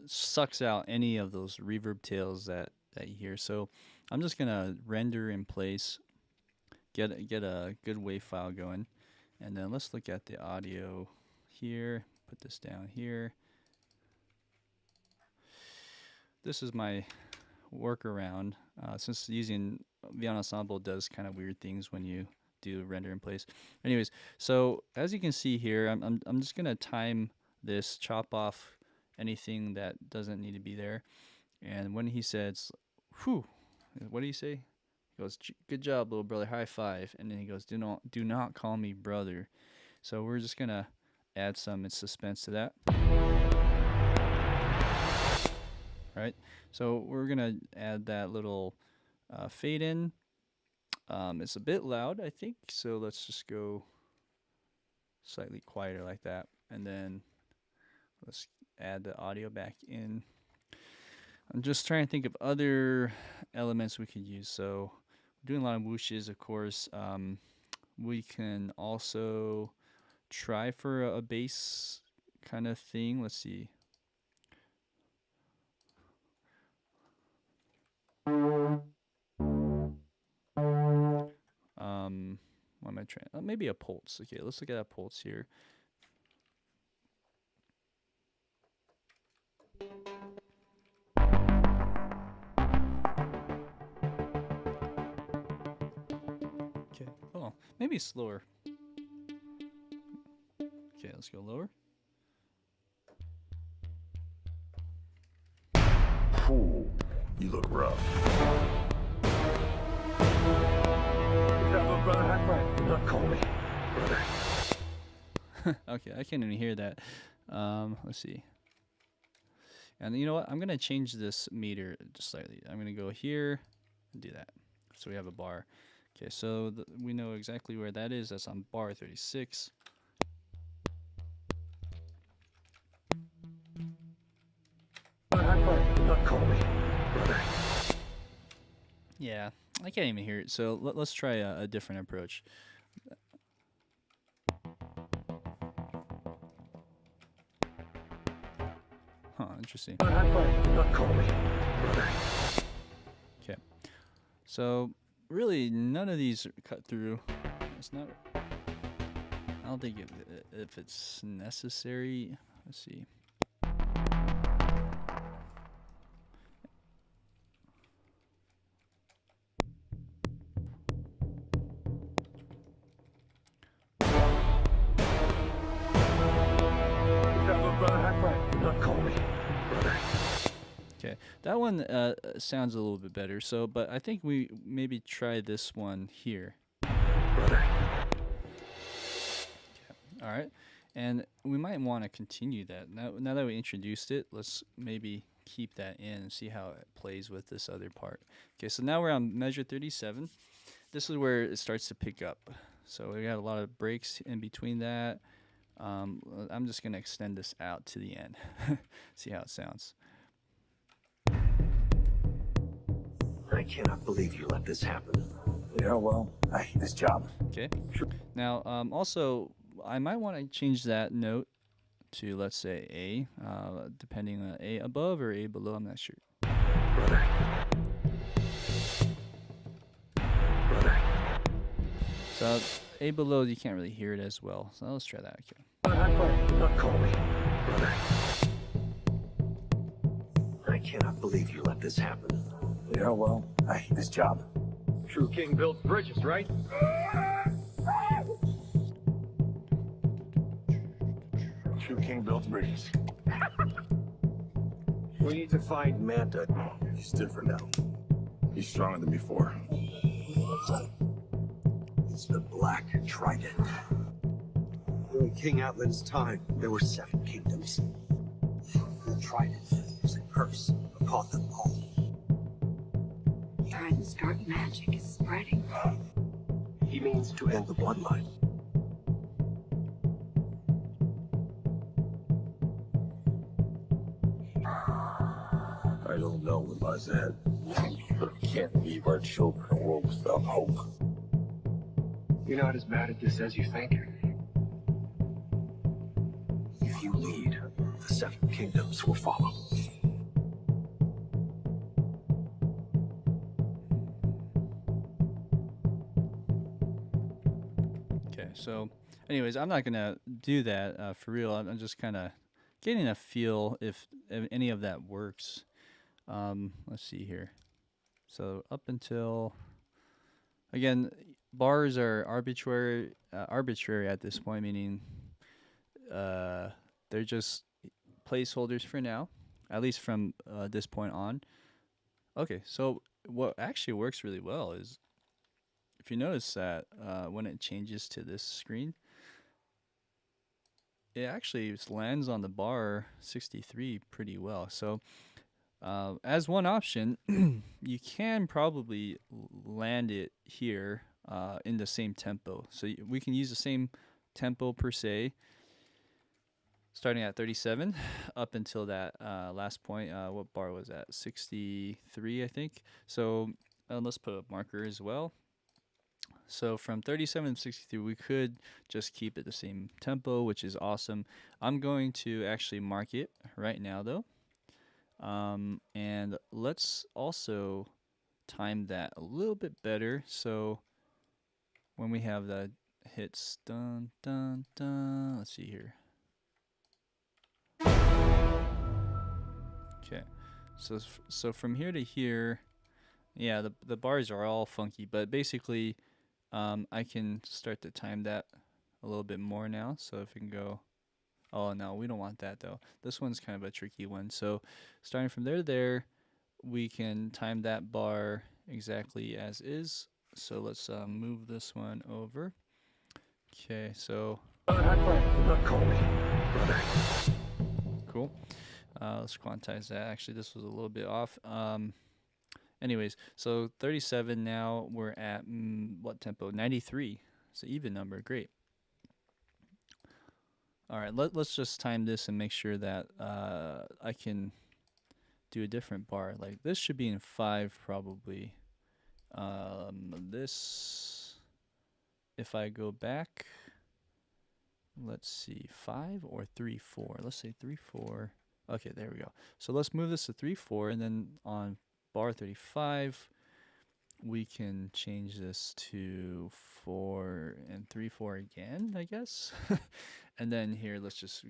sucks out any of those reverb tails that you hear. So I'm just gonna render in place, get a good wave file going, and then let's look at the audio here. Put this down here. This is my workaround, since using Vion Ensemble does kind of weird things when you do render in place. Anyways, so as you can see here, I'm just gonna time this, chop off anything that doesn't need to be there, and when he says, "Whew," what do you say? He goes, "Good job, little brother, high five," and then he goes, do not call me brother." So we're just gonna add some suspense to that. Right, so we're gonna add that little fade in. It's a bit loud, I think, so let's just go slightly quieter like that, and then let's add the audio back in. I'm just trying to think of other elements we could use. So we're doing a lot of whooshes, of course. We can also try for a bass kind of thing. Let's see. What am I trying? Maybe a pulse. Okay, let's look at that pulse here. Okay. Oh, maybe slower. Okay, let's go lower. Ooh, you look rough. Brother, high five. Do not call me brother. Okay, I can't even hear that. Let's see. And you know what? I'm gonna change this meter just slightly. I'm gonna go here and do that. So we have a bar. Okay, so we know exactly where that is. That's on bar 36. High five. Do not call me brother. Yeah, I can't even hear it. So let's try a different approach. Huh, interesting. High five. Do not call me brother. Okay, so really none of these are cut through. It's not. I don't think if it's necessary. Let's see. Brother, high five. Do not call me brother. Okay, that one sounds a little bit better. So, but I think we maybe try this one here. Brother. Okay. All right, and we might want to continue that. Now that we introduced it, let's maybe keep that in and see how it plays with this other part. Okay, so now we're on measure 37. This is where it starts to pick up. So we got a lot of breaks in between that. I'm just gonna extend this out to the end. See how it sounds. I cannot believe you let this happen. Yeah, well, I hate this job. Okay. Now, also, I might want to change that note to, let's say, A, depending on A above or A below, I'm not sure. Brother. Brother. So A below, you can't really hear it as well. So let's try that. Okay. Do not call me. Brother. I cannot believe you let this happen. Yeah, well, I hate this job. True king builds bridges, right? True king builds bridges. We need to find Manta. He's different now. He's stronger than before. It's the Black Trident. During King Atlan's time, there were 7 kingdoms. The Trident was a curse upon them all. Trident's dark magic is spreading. He means to end the bloodline. I don't know what lies ahead. But we can't leave our children a world without hope. You're not as bad at this as you think. If you lead, the 7 kingdoms will follow. Okay, so anyways, I'm not gonna do that for real. I'm just kind of getting a feel if any of that works. Let's see here. So up until, again, bars are arbitrary at this point, meaning they're just placeholders for now, at least from this point on. Okay, so what actually works really well is, if you notice that when it changes to this screen, it actually lands on the bar 63 pretty well. So as one option, you can probably land it here in the same tempo. So we can use the same tempo per se, starting at 37 up until that last point. What bar was that? 63, I think. So let's put a marker as well. So from 37 to 63, we could just keep it the same tempo, which is awesome. I'm going to actually mark it right now, though. And let's also time that a little bit better. So when we have the hits, dun, dun, dun, let's see here. Okay, so from here to here, yeah, the bars are all funky, but basically, I can start to time that a little bit more now. So if we can go, oh no, we don't want that though. This one's kind of a tricky one. So starting from there to there, we can time that bar exactly as is. So let's move this one over. Okay, so Do not call me. Brother. cool. Let's quantize that. Actually, this was a little bit off. Anyways, so 37 now. We're at what tempo? 93. It's an even number. Great. All right, let's just time this and make sure that I can do a different bar. Like this should be in 5 probably. This, if I go back, let's see, 5 or 3 4. Let's say 3 4. Okay, there we go. So let's move this to 3 4, and then on bar 35, we can change this to 4 and 3 4 again, I guess. And then here, let's just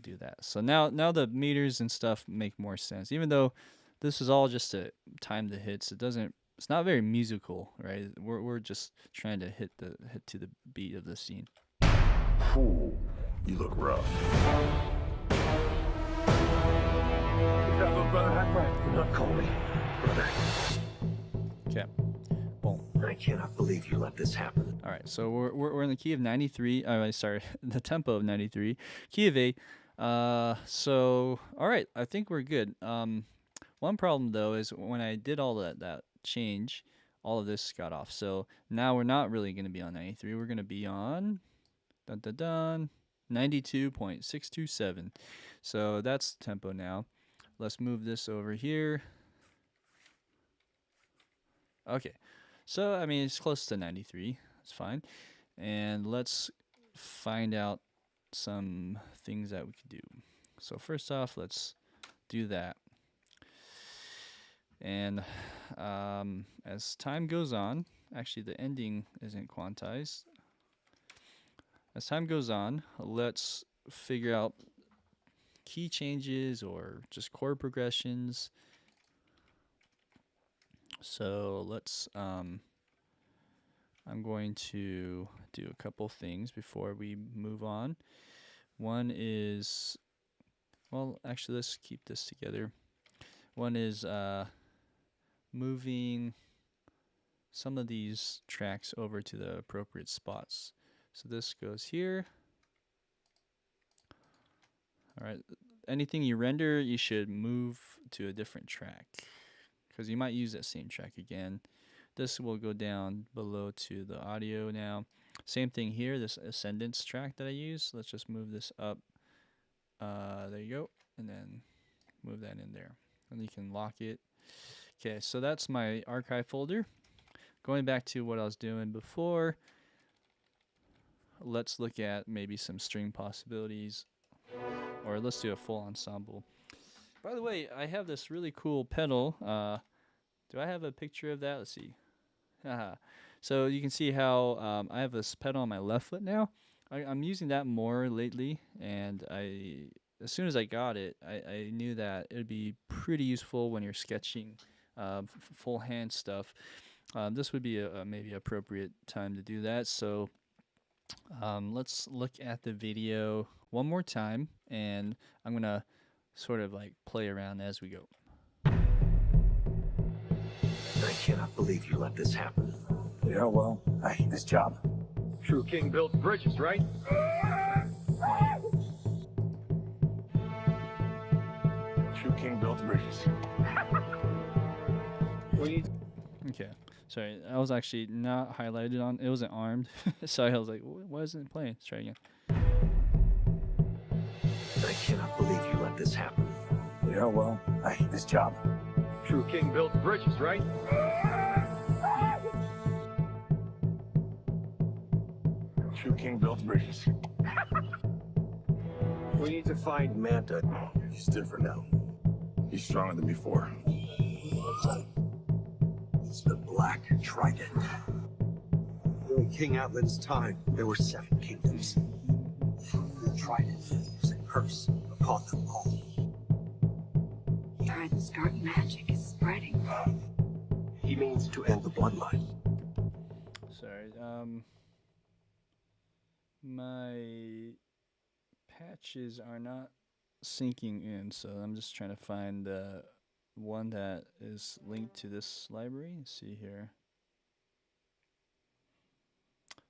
do that. So now the meters and stuff make more sense. Even though this is all just to time the hits, it's not very musical, right? We're just trying to hit to the beat of the scene. Ooh, you look rough. Do not call me. Brother. Okay. Boom. I cannot believe you let this happen. All right, so we're in the key of 93. Sorry, the tempo of 93, key of A. So all right, I think we're good. One problem though is when I did all that change, all of this got off. So now we're not really going to be on 93. We're going to be on 92.627. So that's tempo now. Let's move this over here. Okay. So, I mean, it's close to 93. It's fine. And let's find out some things that we could do. So first off, let's do that. And as time goes on, actually the ending isn't quantized. As time goes on, let's figure out key changes or just chord progressions. So let's, I'm going to do a couple things before we move on. One is, well, actually, let's keep this together. One is moving some of these tracks over to the appropriate spots. So this goes here. All right, anything you render, you should move to a different track because you might use that same track again. This will go down below to the audio now. Same thing here, this ascendance track that I use. Let's just move this up. There you go. And then move that in there. And you can lock it. Okay, so that's my archive folder. Going back to what I was doing before, let's look at maybe some string possibilities. Or let's do a full ensemble. By the way, I have this really cool pedal. Do I have a picture of that? Let's see. So you can see how I have this pedal on my left foot now. I'm using that more lately, and as soon as I got it, I knew that it would be pretty useful when you're sketching full hand stuff. This would be a maybe appropriate time to do that. So let's look at the video one more time, and I'm gonna sort of like play around as we go. I cannot believe you let this happen. Yeah, well, I hate this job. True king builds bridges, right? True king builds bridges. Okay, sorry, I was actually not highlighted on. It wasn't armed, so I was like, why isn't it playing? Let's try again. I cannot believe you let this happen. Yeah, well, I hate this job. True king builds bridges, right? True king builds bridges. We need to find Manta. He's different now. He's stronger than before. It's the Black Trident. During King Atlan's time, there were 7 kingdoms. The Trident was a curse upon them all. Trident's dark magic is spreading. He means to end the bloodline. Sorry, my patches are not syncing in, so I'm just trying to find one that is linked to this library. Let's see here.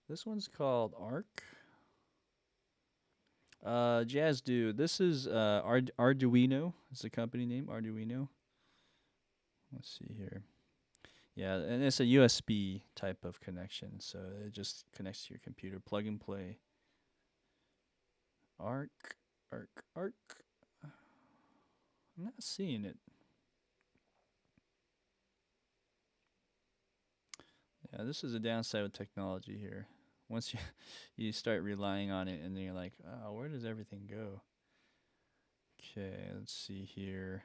This one's called Arc. Jazz Dude. This is Arduino. It's the company name, Arduino. Let's see here. Yeah, and it's a USB type of connection, so it just connects to your computer. Plug and play. Arc. I'm not seeing it. Yeah, this is a downside with technology here. Once you start relying on it, and then you're like, oh, where does everything go? Okay, let's see here.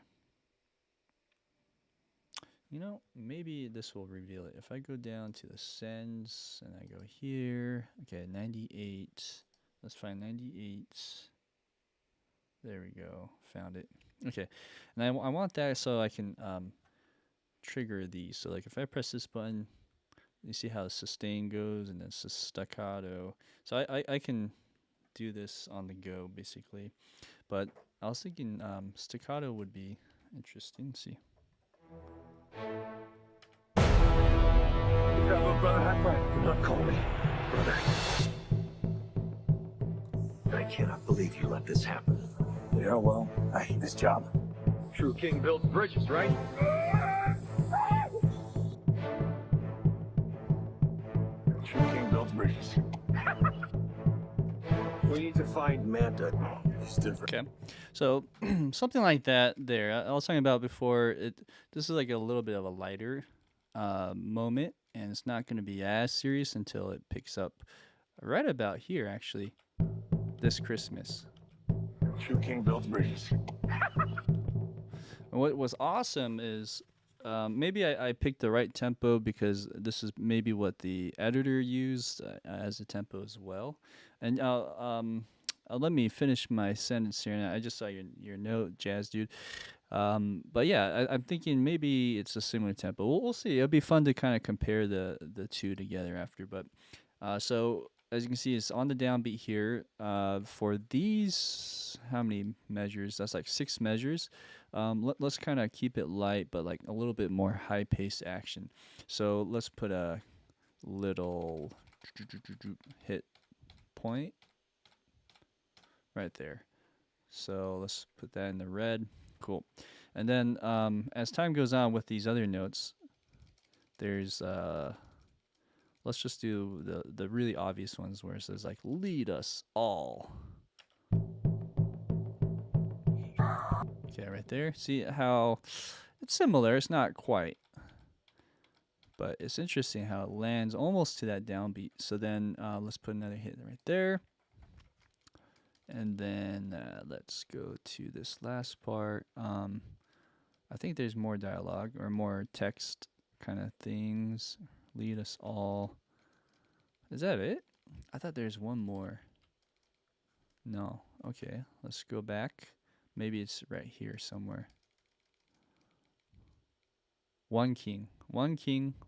You know, maybe this will reveal it. If I go down to the sends and I go here, okay, 98. Let's find 98. There we go, found it. Okay, and I want that so I can trigger these. So like if I press this button, you see how the sustain goes, and then it's a staccato. So I can do this on the go basically, but I was thinking staccato would be interesting. Let's see. Do not call me brother. I cannot believe you let this happen. Yeah, well, I hate this job. True king builds bridges, right? True king builds bridges. We need to find Manta. He's different. Okay, so something like that there. I was talking about before. This is like a little bit of a lighter moment, and it's not going to be as serious until it picks up right about here, actually. this Christmas. True king builds bridges. And what was awesome is maybe I picked the right tempo because this is maybe what the editor used as a tempo as well. And let me finish my sentence here. And I just saw your note, Jazz Dude. But yeah, I'm thinking maybe it's a similar tempo. We'll see. It'll be fun to kind of compare the two together after. But so as you can see, it's on the downbeat here. For these, how many measures? That's like 6 measures. Let's kind of keep it light, but like a little bit more high-paced action. So let's put a little hit point right there. So let's put that in the red. Cool. And then as time goes on with these other notes, there's let's just do the really obvious ones where it says like lead us all. Okay, right there. See how it's similar. It's not quite, but it's interesting how it lands almost to that downbeat. So then let's put another hit right there. And then let's go to this last part. I think there's more dialogue or more text kind of things. Lead us all. Is that it? I thought there's one more. No. Okay, let's go back. Maybe it's right here somewhere. One king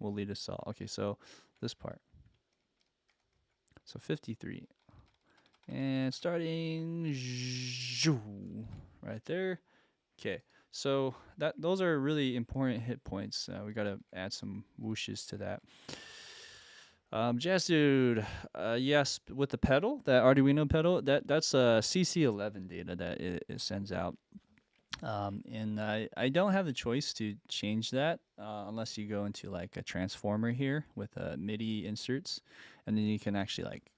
will lead us all. Okay, so this part. So 53. And starting right there. Okay, so those are really important hit points. We got to add some whooshes to that. Jazz Dude, yes, with the pedal, that Arduino pedal, that's CC11 data that it sends out. And I don't have the choice to change that unless you go into like a transformer here with MIDI inserts, and then you can actually like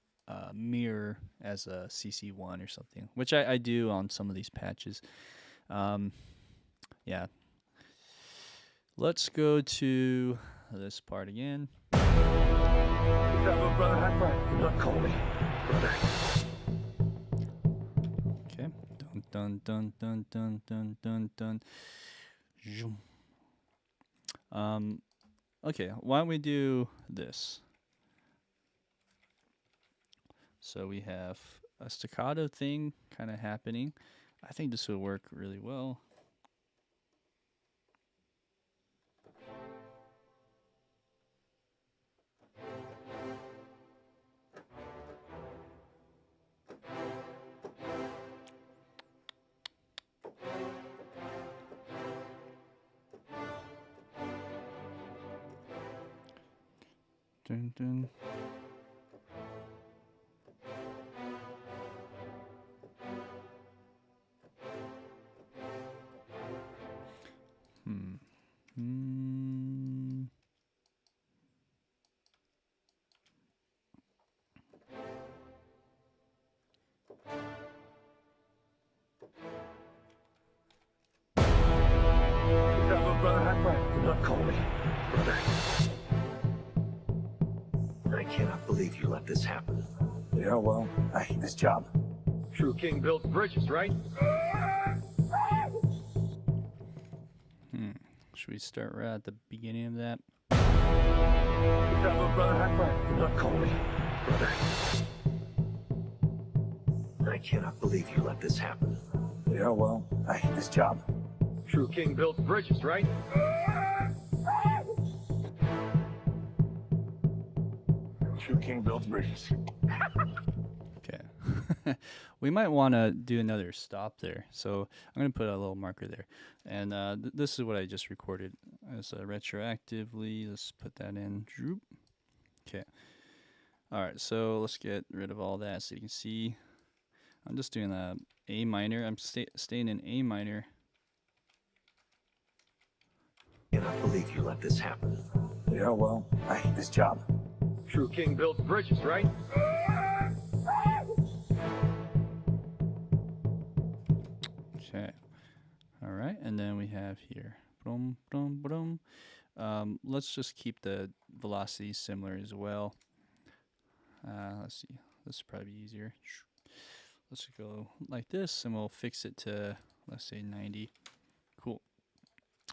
mirror as a CC1 or something, which I do on some of these patches. Yeah. Let's go to this part again. Brother, high five. Do not call me brother. Okay. Dun dun dun dun dun dun dun. Zoom. Okay, why don't we do this? So we have a staccato thing kind of happening. I think this will work really well. Dun, dun. Brother, high five. Do not call me brother. I cannot believe you let this happen. Yeah, well, I hate this job. True king builds bridges, right? Should we start right at the beginning of that? Brother, high five. Do not call me brother. I cannot believe you let this happen. Yeah, well, I hate this job. True king builds bridges, right? True king builds bridges. Okay. We might want to do another stop there. So I'm going to put a little marker there. And this is what I just recorded as retroactively. Let's put that in. Droop. Okay. All right. So let's get rid of all that so you can see. I'm just doing A minor. I'm staying in A minor. I cannot believe you let this happen. Yeah, well, I hate this job. True king builds bridges, right? Okay. All right. And then we have here. Boom, boom, boom. Let's just keep the velocity similar as well. Let's see. This will probably be easier. let's go like this, and we'll fix it to, let's say, 90. Cool.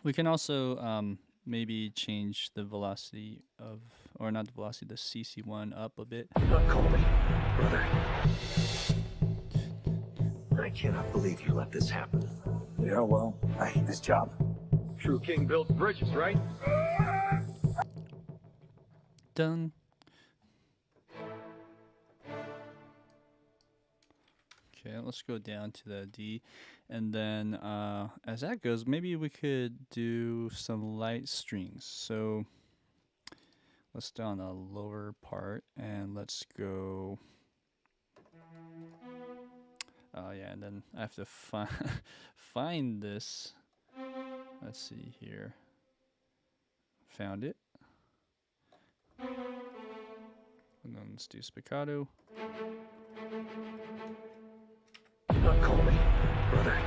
We can also maybe change the velocity of, or not the velocity, the CC1 up a bit. Not call me, brother. I cannot believe you let this happen. Yeah, well, I hate this job. True king builds bridges, right? Done. Okay, let's go down to the D, and then as that goes, maybe we could do some light strings. So let's do on the lower part, and let's go. Oh yeah, and then I have to find this. Let's see here. Found it. And then let's do spiccato. Not call me, brother.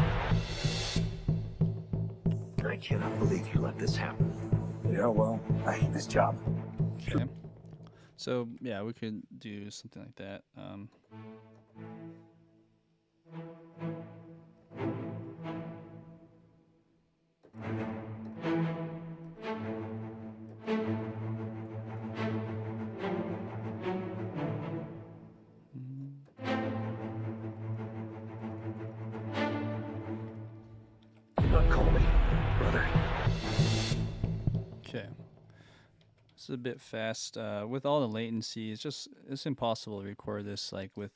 I cannot believe you let this happen. Yeah, well, I hate this job. Okay. So yeah, we could do something like that. Not call me, brother. Okay. This is a bit fast. With all the latency, it's impossible to record this like with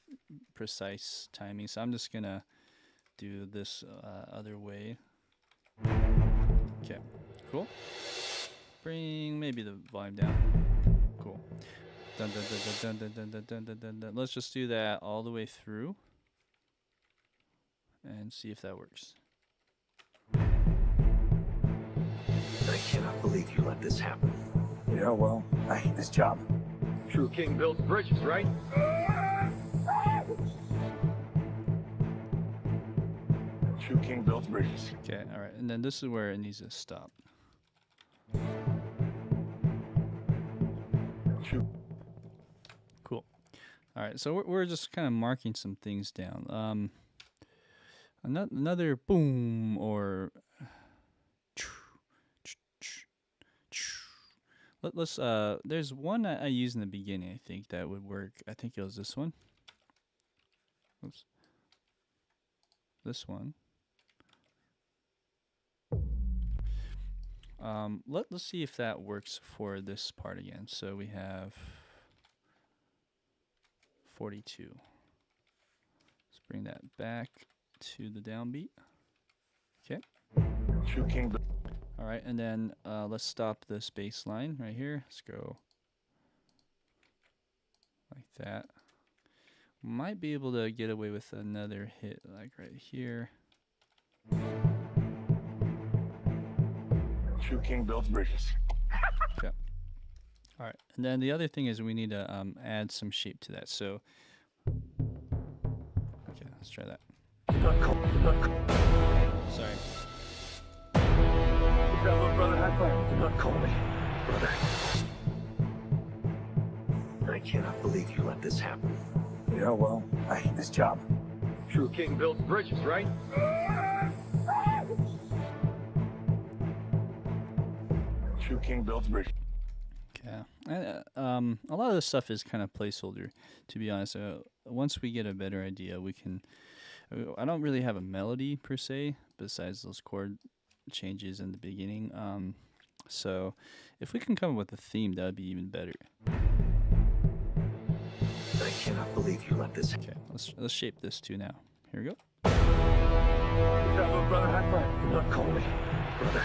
precise timing. So I'm just gonna do this other way. Okay, cool. Bring maybe the volume down. Cool. Dun, dun, dun, dun, dun, dun, dun, dun, dun, dun. Let's just do that all the way through and see if that works. I cannot believe you let this happen. Yeah, well, I hate this job. True king builds bridges, right? True king builds bridges. Okay, all right, and then this is where it needs to stop. True. Cool. All right, so we're just kind of marking some things down. Another boom or let's there's one I used in the beginning, I think that would work. I think it was this one. Oops. This one. Let's see if that works for this part again. So we have 42. Let's bring that back to the downbeat. Okay. True king. All right, and then let's stop this bass line right here. Let's go like that. Might be able to get away with another hit like right here. True king builds bridges. Okay. All right, and then the other thing is we need to add some shape to that. So, okay, let's try that. Sorry. Brother, high five. Do not call me, brother. I cannot believe you let this happen. Yeah, well, I hate this job. True king builds bridges, right? True king builds bridges. Okay. A lot of this stuff is kind of placeholder, to be honest. Once we get a better idea, we can. I don't really have a melody per se, besides those chord changes in the beginning. So if we can come up with a theme, that would be even better. I cannot believe you let this happen. Okay, let's shape this too now. Here we go. Brother, high five. Do not call me, brother.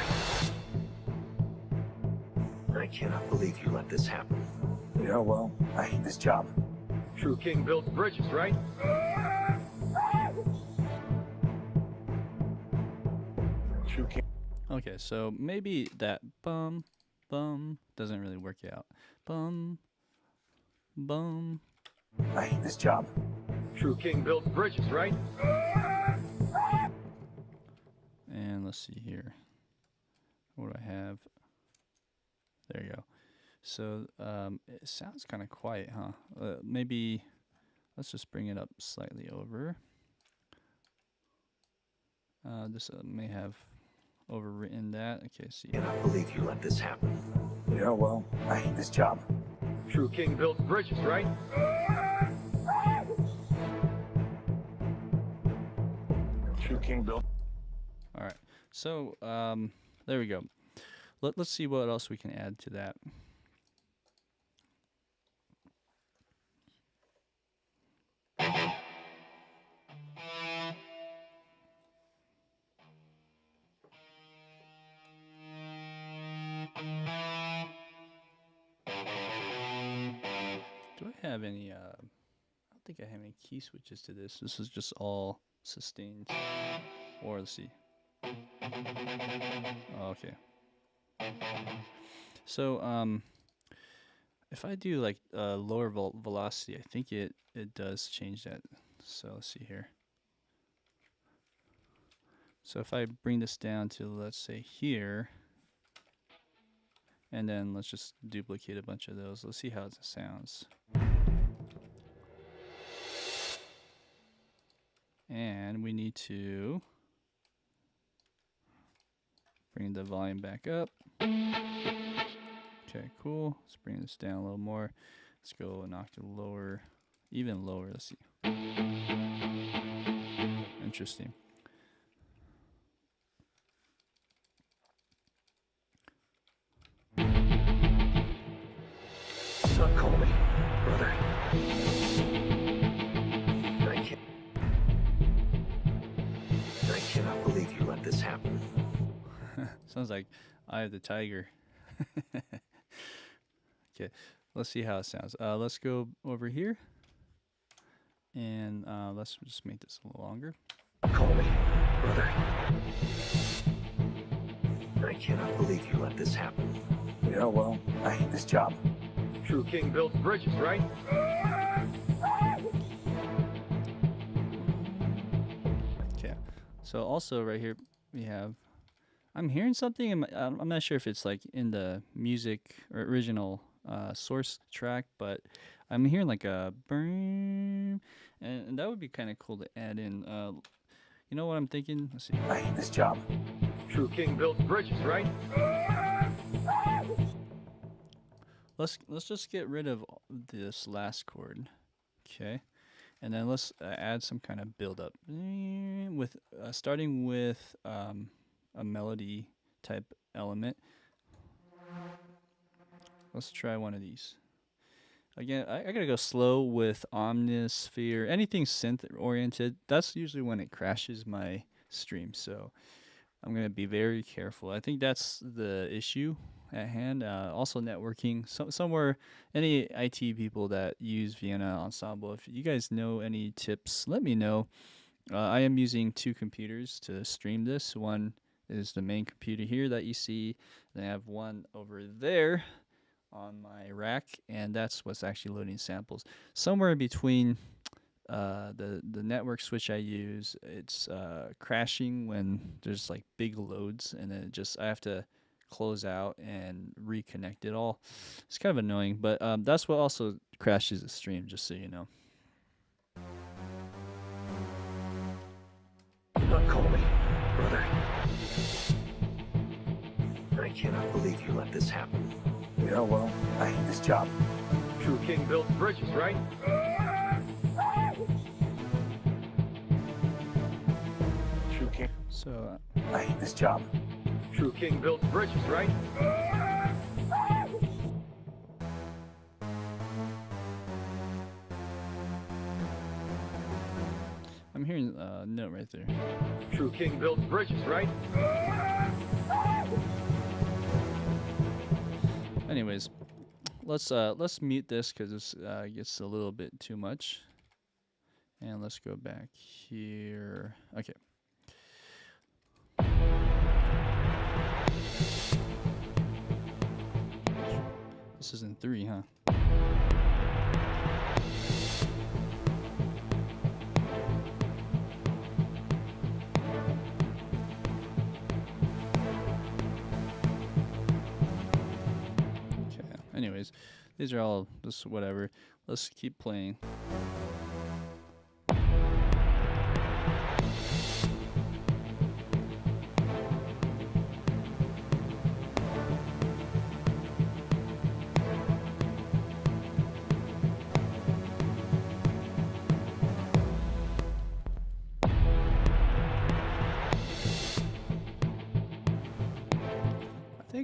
I cannot believe you let this happen. Yeah, well, I hate this job. True king builds bridges, right? True king. Okay, so maybe that bum doesn't really work out. Bum. I hate this job. True king builds bridges, right? And let's see here. What do I have? There you go. So it sounds kind of quiet, huh? Maybe let's just bring it up slightly over. This may have overwritten that. Okay, see. I cannot believe you let this happen. Yeah, well, I hate this job. True king builds bridges, right? True king built. All right. So there we go. Let's see what else we can add to that. Do I have any? I don't think I have any key switches to this. This is just all sustained. Or let's see. Oh, okay. So if I do like lower velocity, I think it does change that. So let's see here. So if I bring this down to, let's say, here, and then let's just duplicate a bunch of those. Let's see how it sounds. And we need to bring the volume back up. Okay, cool. Let's bring this down a little more. Let's go an octave lower, even lower. Let's see. Interesting. Don't call me, brother. I cannot believe you let this happen. Sounds like Eye of the Tiger. Okay, let's see how it sounds. Let's go over here, and let's just make this a little longer. Call me, brother. I cannot believe you let this happen. Yeah, well, I hate this job. True king builds bridges, right? Okay, so also right here we have, I'm hearing something. I'm not sure if it's like in the music or original source track, but I'm hearing like a burn, and that would be kind of cool to add in. You know what I'm thinking? Let's see. I hate this job. True king builds bridges, right? Let's just get rid of this last chord, okay, and then let's add some kind of build up with starting with a melody type element. Let's try one of these. Again, I gotta go slow with Omnisphere. Anything synth oriented, that's usually when it crashes my stream. So I'm gonna be very careful. I think that's the issue at hand. Also networking. Somewhere, any IT people that use Vienna Ensemble, if you guys know any tips, let me know. I am using two computers to stream this. One is the main computer here that you see. Then I have one over there on my rack, and that's what's actually loading samples. Somewhere in between the network switch I use, it's crashing when there's like big loads, and then I have to close out and reconnect it all. It's kind of annoying, but that's what also crashes the stream, just so you know. Do not call me, brother. I cannot believe you let this happen. Yeah, well, I hate this job. True king builds bridges, right? True king. So I hate this job. True king builds bridges, right? I'm hearing a note right there. True king builds bridges, right? Anyways, let's mute this because this gets a little bit too much, and let's go back here. Okay. This is in 3, huh? Anyways, these are all just whatever. Let's keep playing.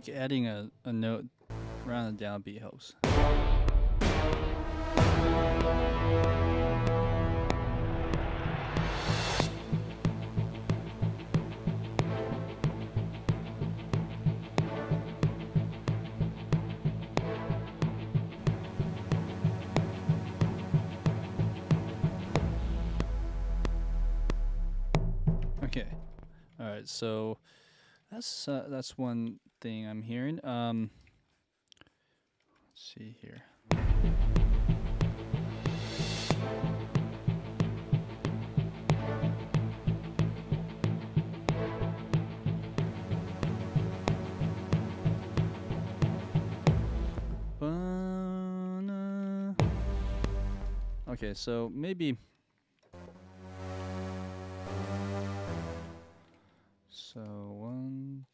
think adding a note around the downbeat helps. Okay, all right. So that's one thing I'm hearing. Let's see here. Okay, so maybe. So one.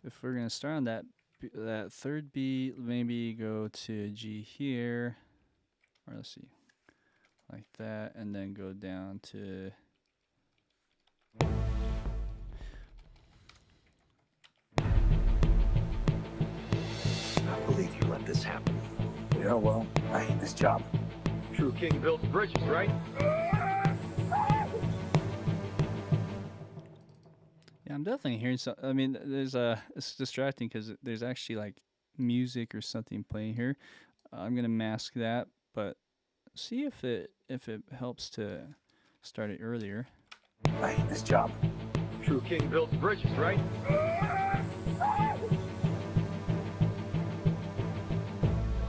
If we're gonna start on that third beat, maybe go to G here, or let's see, like that, and then go down to. I believe you let this happen. Yeah, well, I hate this job. True king builds bridges, right? Yeah, I'm definitely hearing some. I mean, it's distracting because there's actually like music or something playing here. I'm gonna mask that, but see if it helps to start it earlier. I hate this job. True king builds bridges, right?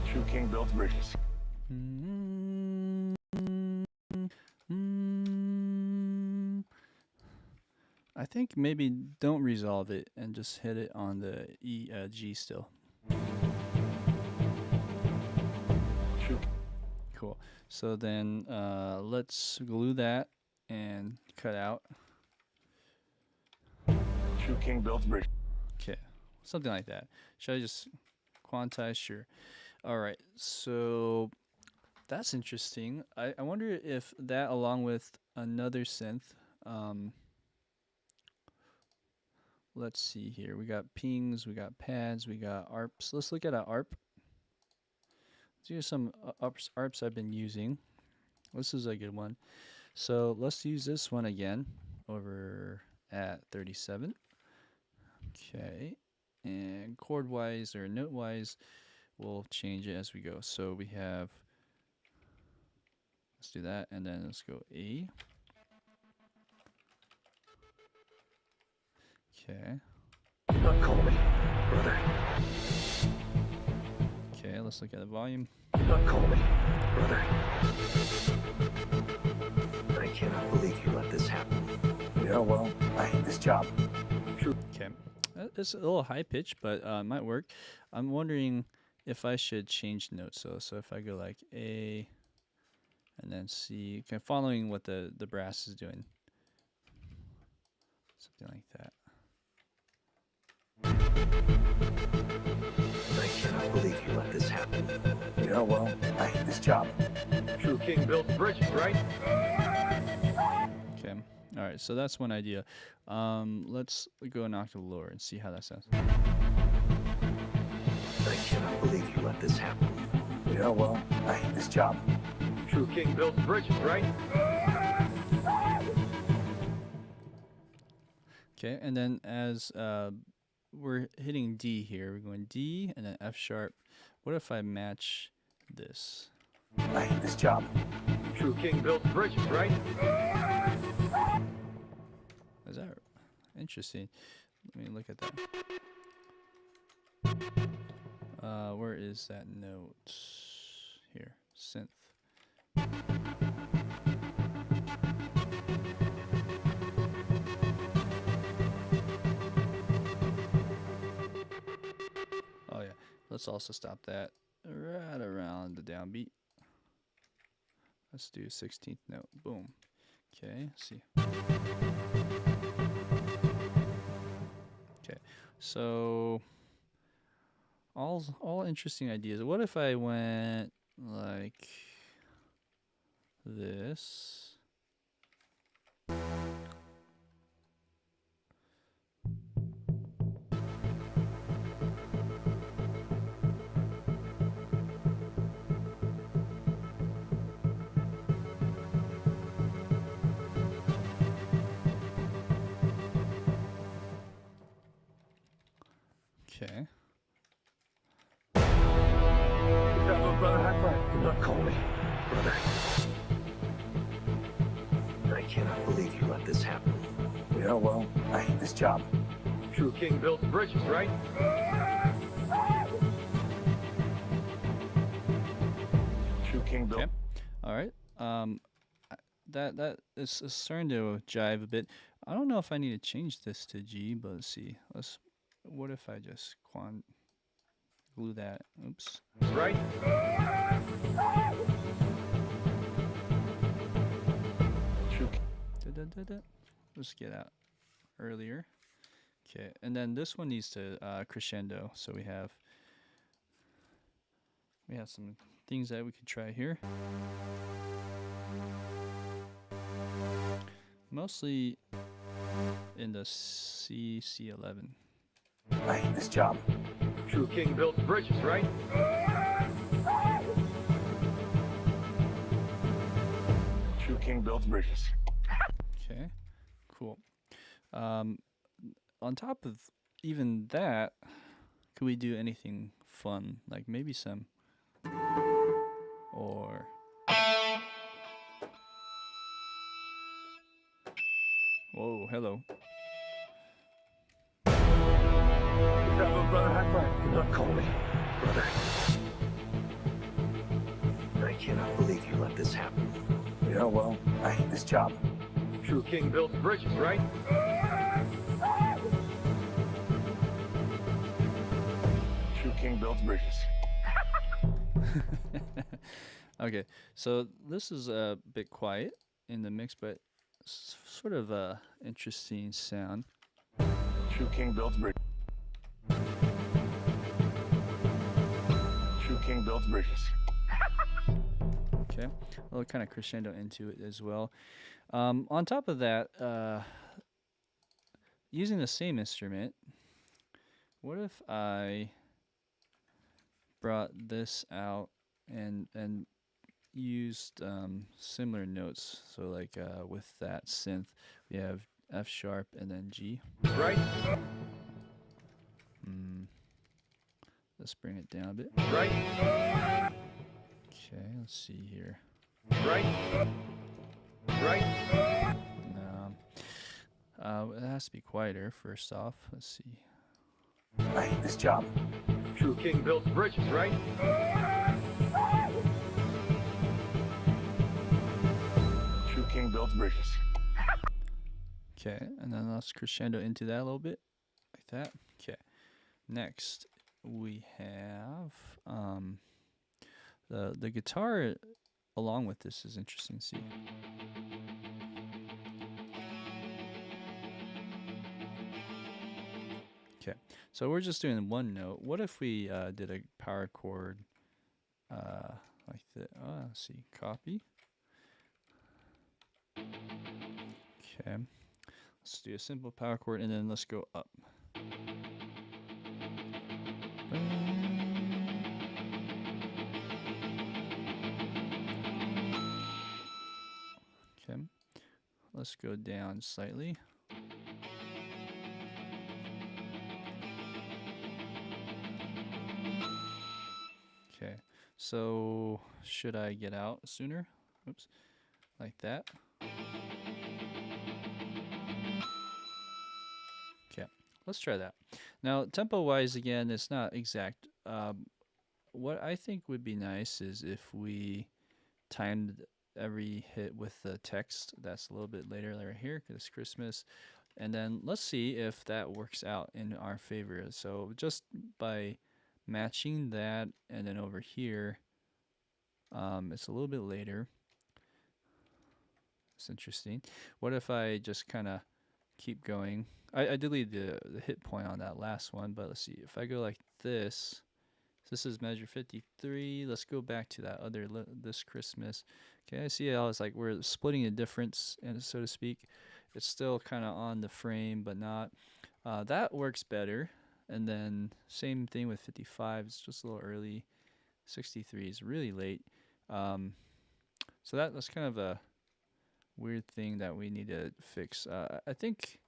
True king builds bridges. I think maybe don't resolve it and just hit it on the G still. True. Cool. So then let's glue that and cut out. True king builds bridges. Okay, something like that. Should I just quantize? Sure. All right, so that's interesting. I wonder if that, along with another synth, let's see here. We got pings, we got pads, we got ARPs. Let's look at an ARP. Here's some ARPs I've been using. This is a good one. So let's use this one again over at 37. Okay, and chord wise or note wise, we'll change it as we go. So we have, let's do that, and then let's go A. Okay. Not call me, brother. Okay, let's look at the volume. Not call me, brother. I cannot believe you let this happen. Yeah, well, I hate this job. Okay, it's a little high pitch, but it might work. I'm wondering if I should change notes. So if I go like A, and then C, kind of following what the brass is doing, something like that. I cannot believe you let this happen. Yeah, well, I hate this job. True king builds bridges, right? Okay, all right. So that's one idea. Let's go an octave lower and see how that sounds. I cannot believe you let this happen. Yeah, well, I hate this job. True king builds bridges, right? Okay, and then as we're hitting D here, we're going D and then F sharp. What if I match this? I hate this job. True king builds bridges, right? Is that interesting? Let me look at that. Where is that note? Here, synth. Oh yeah, let's also stop that right around the downbeat. Let's do 16th note. Boom. Okay, see. Okay, so all interesting ideas. What if I went like this. Okay. Brother, high five. Do not call me brother. I cannot believe you let this happen. Yeah, well, I hate this job. True king builds bridges, right? True king built. Okay. All right. That is starting to jive a bit. I don't know if I need to change this to G, but let's see. What if I just glue that? Oops. Right? True. Let's get out earlier. Okay, and then this one needs to crescendo. So we have some things that we could try here. Mostly in the C11. I hate this job. True king builds bridges, right? True king builds bridges. Okay, cool. On top of even that, could we do anything fun? Like maybe some, or whoa, hello. Brother, high five. Do not call me brother. I cannot believe you let this happen. Yeah, well, I hate this job. True king builds bridges, right? True king builds bridges. Okay, so this is a bit quiet in the mix, but sort of a interesting sound. True king builds bridges. True king builds bridges. Okay, a little kind of crescendo into it as well. On top of that, using the same instrument, what if I brought this out and used similar notes? So like with that synth, we have F sharp and then G. Right? Let's bring it down a bit. Right? Okay, let's see here. Right? Right? No, it has to be quieter first off. Let's see. I hate this job. True king builds bridges, right? True king builds bridges. Okay, and then let's crescendo into that a little bit, like that. Okay, next we have the guitar along with this is interesting to see. Okay, so we're just doing one note. What if we did a power chord like that? Oh, let's see, copy. Okay, let's do a simple power chord and then let's go up. Okay, let's go down slightly. Okay, so should I get out sooner? Oops, like that. Okay, let's try that. Now, tempo-wise, again, it's not exact. What I think would be nice is if we timed every hit with the text. That's a little bit later right here because it's Christmas. And then let's see if that works out in our favor. So just by matching that and then over here, it's a little bit later. It's interesting. What if I just kind of keep going? I deleted the hit point on that last one, but let's see. If I go like this So this is measure 53. Let's go back to that other this Christmas. Okay, I see how it's like we're splitting the difference, and so to speak. It's still kind of on the frame, but not. That works better. And then same thing with 55. It's just a little early. 63 is really late. So that's kind of a weird thing that we need to fix. I think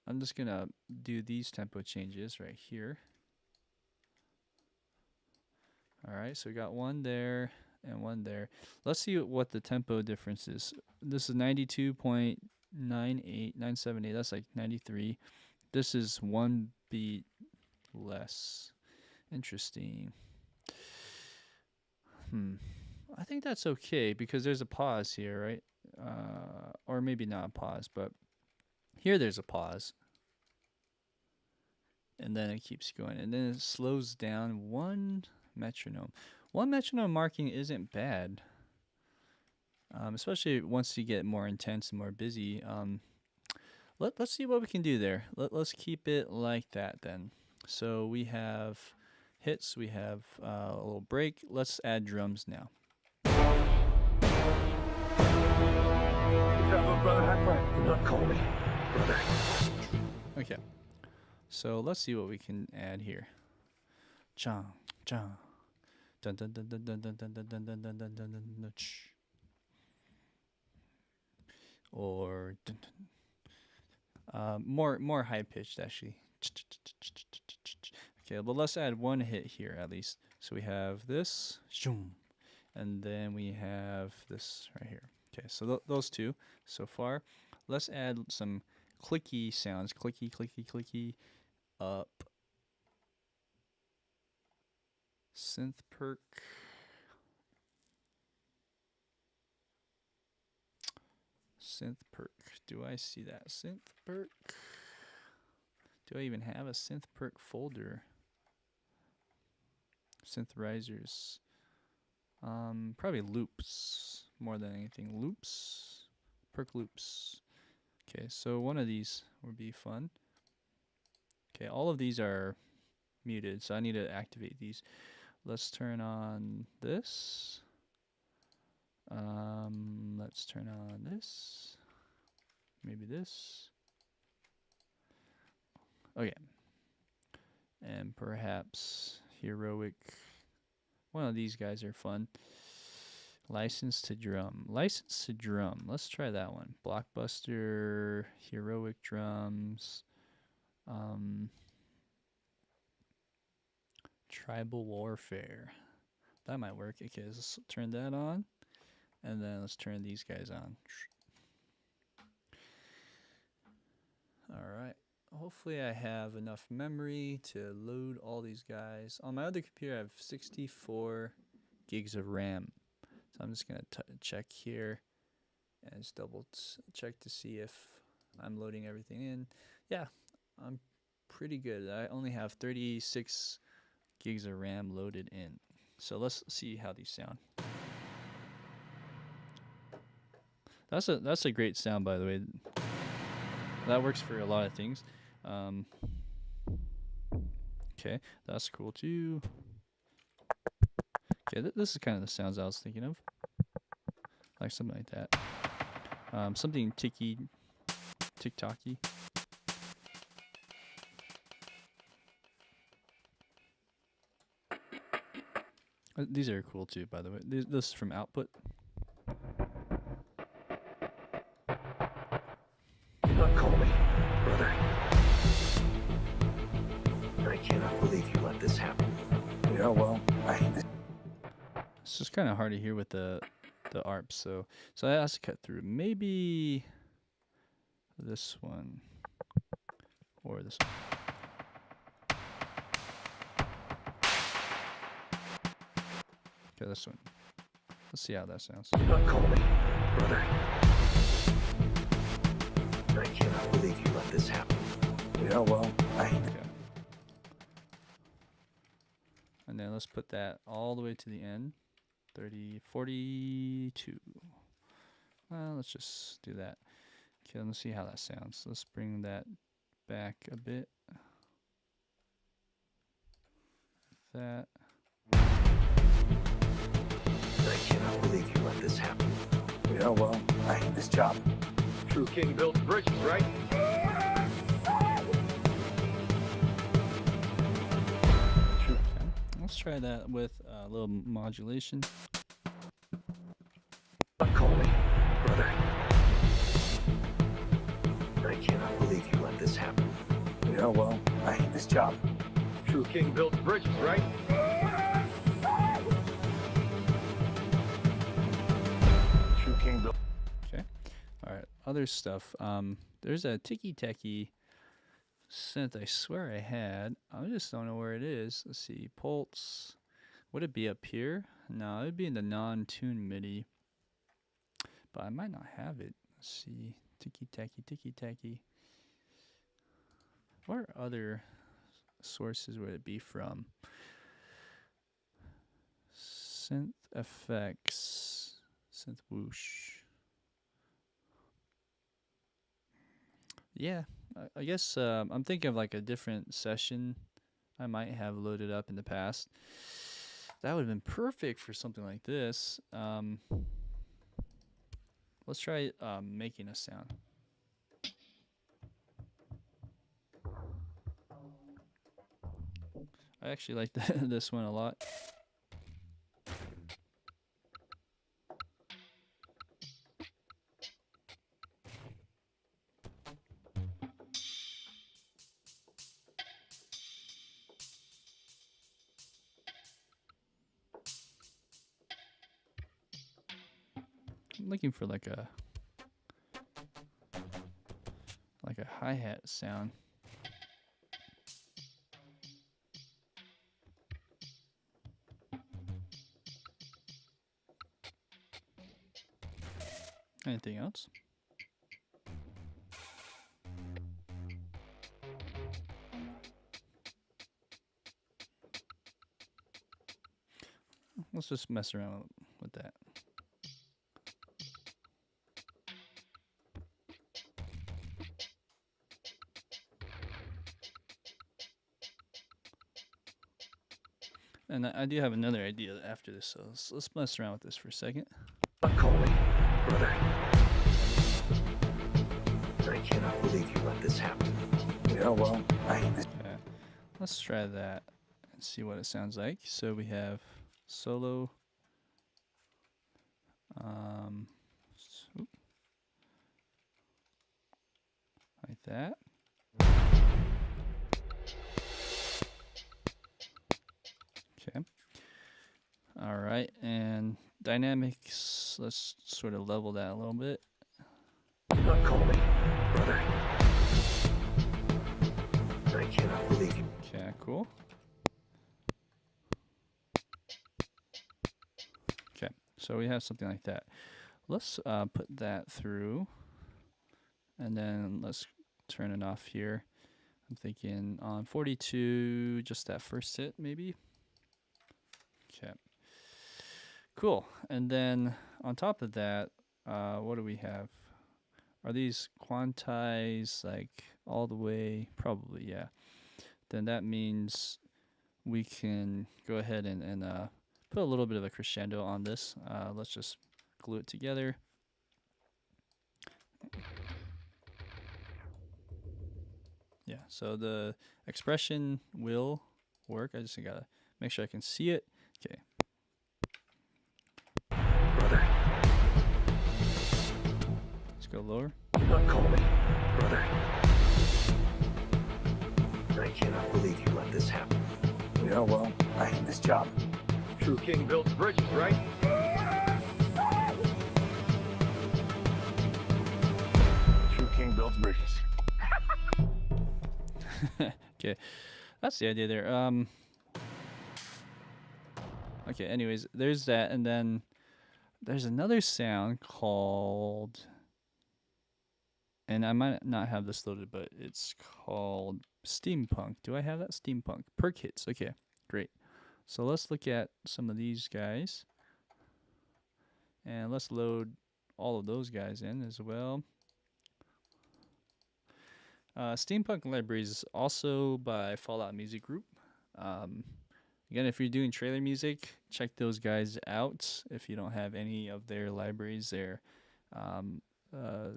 I'm just gonna do these tempo changes right here. All right, so we got one there and one there. Let's see what the tempo difference is. This is 92.98978. That's like 93. This is one beat less. Interesting. I think that's okay because there's a pause here, right? Or maybe not a pause, but here there's a pause. And then it keeps going. And then it slows down one metronome. One metronome marking isn't bad. Especially once you get more intense and more busy. Let's see what we can do there. Let's keep it like that then. So we have hits, we have a little break. Let's add drums now. Do not call me brother. Okay. So let's see what we can add here. Chang, chang. Dun dun dun dun dun dun dun dun dun dun dun dun dun dun. Or dun, dun. More high pitched actually. Okay, but let's add one hit here at least. So we have this, and then we have this right here. Okay, so those two so far. Let's add some clicky sounds. Clicky, clicky, clicky. Up. Synth Perc. Synth Perc. Do I see that? Synth Perc. Do I even have a Synth Perc folder? Synthrizers. Probably loops more than anything. Loops. Perc loops. Okay, so one of these would be fun. Okay, all of these are muted, so I need to activate these. Let's turn on this. Let's turn on this. Maybe this. Okay. And perhaps heroic. One of these guys are fun. License to drum. License to drum. Let's try that one. Blockbuster, heroic drums. Tribal warfare. That might work. Okay, let's turn that on. And then let's turn these guys on. Alright. Hopefully I have enough memory to load all these guys. On my other computer I have 64 gigs of RAM. So I'm just going to check here and just double check to see if I'm loading everything in. Yeah, I'm pretty good. I only have 36 gigs of RAM loaded in. So let's see how these sound. That's a great sound, by the way. That works for a lot of things. Okay, that's cool too. Okay, this is kind of the sounds I was thinking of. Like something like that. Something tick-tocky. These are cool too, by the way. This is from Output. Do not call me brother. I cannot believe you let this happen. Yeah, well, It's just kind of hard to hear with the ARP, so I have to cut through. Maybe this one or this one. Okay, this one. Let's see how that sounds. Do not call me brother. I cannot believe you let this happen. Yeah, well, Okay. And then let's put that all the way to the end. 42. Well, let's just do that. Okay, let's see how that sounds. Let's bring that back a bit. Like that. this happen. Yeah, well, I hate this job. True king builds bridges, right? Okay. Let's try that with a little modulation. Call me, brother. I cannot believe you let this happen. Yeah, well, I hate this job. True king builds bridges, right? True king built. Okay. All right. Other stuff. There's a ticky-tacky synth I swear I had. I just don't know where it is. Let's see. Pulse. Would it be up here? No, it would be in the non-tune MIDI. But I might not have it. Let's see. Ticky-tacky, ticky-tacky. What other sources would it be from? Synth effects. Synth whoosh. Yeah, I guess I'm thinking of like a different session I might have loaded up in the past. That would have been perfect for something like this. Let's try making a sound. I actually like this one a lot. I'm looking for like a hi-hat sound. Anything else? Let's just mess around with that. And I do have another idea after this, so let's mess around with this for a second. Call me, brother. I cannot believe you let this happen. Yeah, well, I hate this. Okay. Let's try that and see what it sounds like. So we have solo. Oop. Like that. Okay. All right, and dynamics, let's sort of level that a little bit. Call me, brother. I cannot believe you. Okay, cool. Okay, so we have something like that. Let's put that through, and then let's turn it off here. I'm thinking on 42, just that first hit maybe. Okay. Cool. And then on top of that, what do we have? Are these quantized like all the way? Probably, yeah. Then that means we can go ahead and put a little bit of a crescendo on this. Let's just glue it together. Yeah, so the expression will work. I just gotta make sure I can see it. Okay. Brother. Let's go lower. Call me, brother. I cannot believe you let this happen. Yeah, well, I hate this job. True king builds bridges, right? True king builds bridges. Okay, that's the idea there. Okay, anyways, there's that, and then there's another sound called, and I might not have this loaded, but it's called steampunk. Do I have that? Steampunk. Perc hits. Okay, great. So let's look at some of these guys, and let's load all of those guys in as well. Steampunk Libraries is also by Fallout Music Group. Again, if you're doing trailer music, check those guys out. If you don't have any of their libraries, they're um,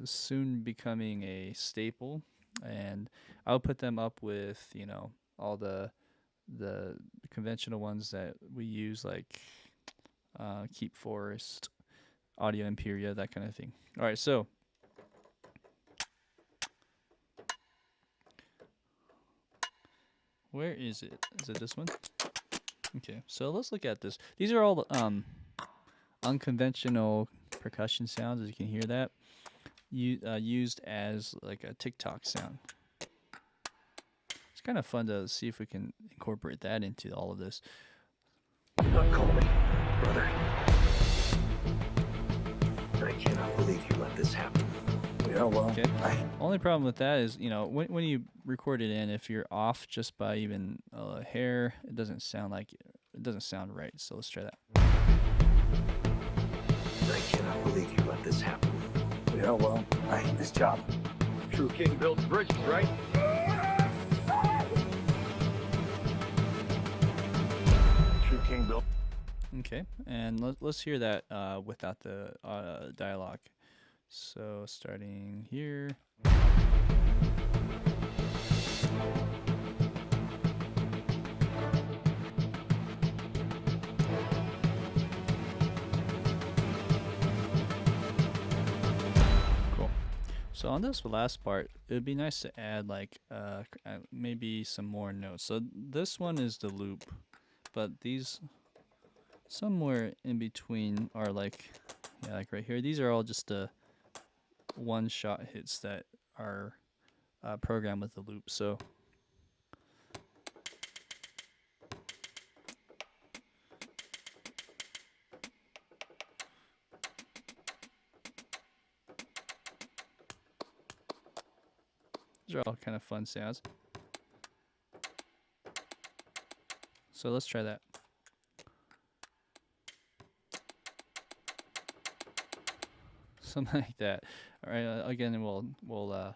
soon becoming a staple, and I'll put them up with all the conventional ones that we use, like Keep Forest, Audio Imperia, that kind of thing. All right, so where is it? Is it this one? Okay, so let's look at this. These are all unconventional percussion sounds, as you can hear that, used as like a TikTok sound. It's kind of fun to see if we can incorporate that into all of this. Do not call me brother. I cannot believe you let this happen. Yeah, well, Okay. Only problem with that is, when you record it in, if you're off just by even a hair, it doesn't sound right. So let's try that. I cannot believe you let this happen. yeah, well, I hate this job. True king builds bridges, right? True king built. Okay, and let's hear that without the dialogue. So starting here. Cool. So on this last part, it would be nice to add like maybe some more notes. So this one is the loop, but these somewhere in between are like right here. These are all just the one-shot hits that are programmed with the loop. So these are all kind of fun sounds. So let's try that. Something like that. All right. Again, we'll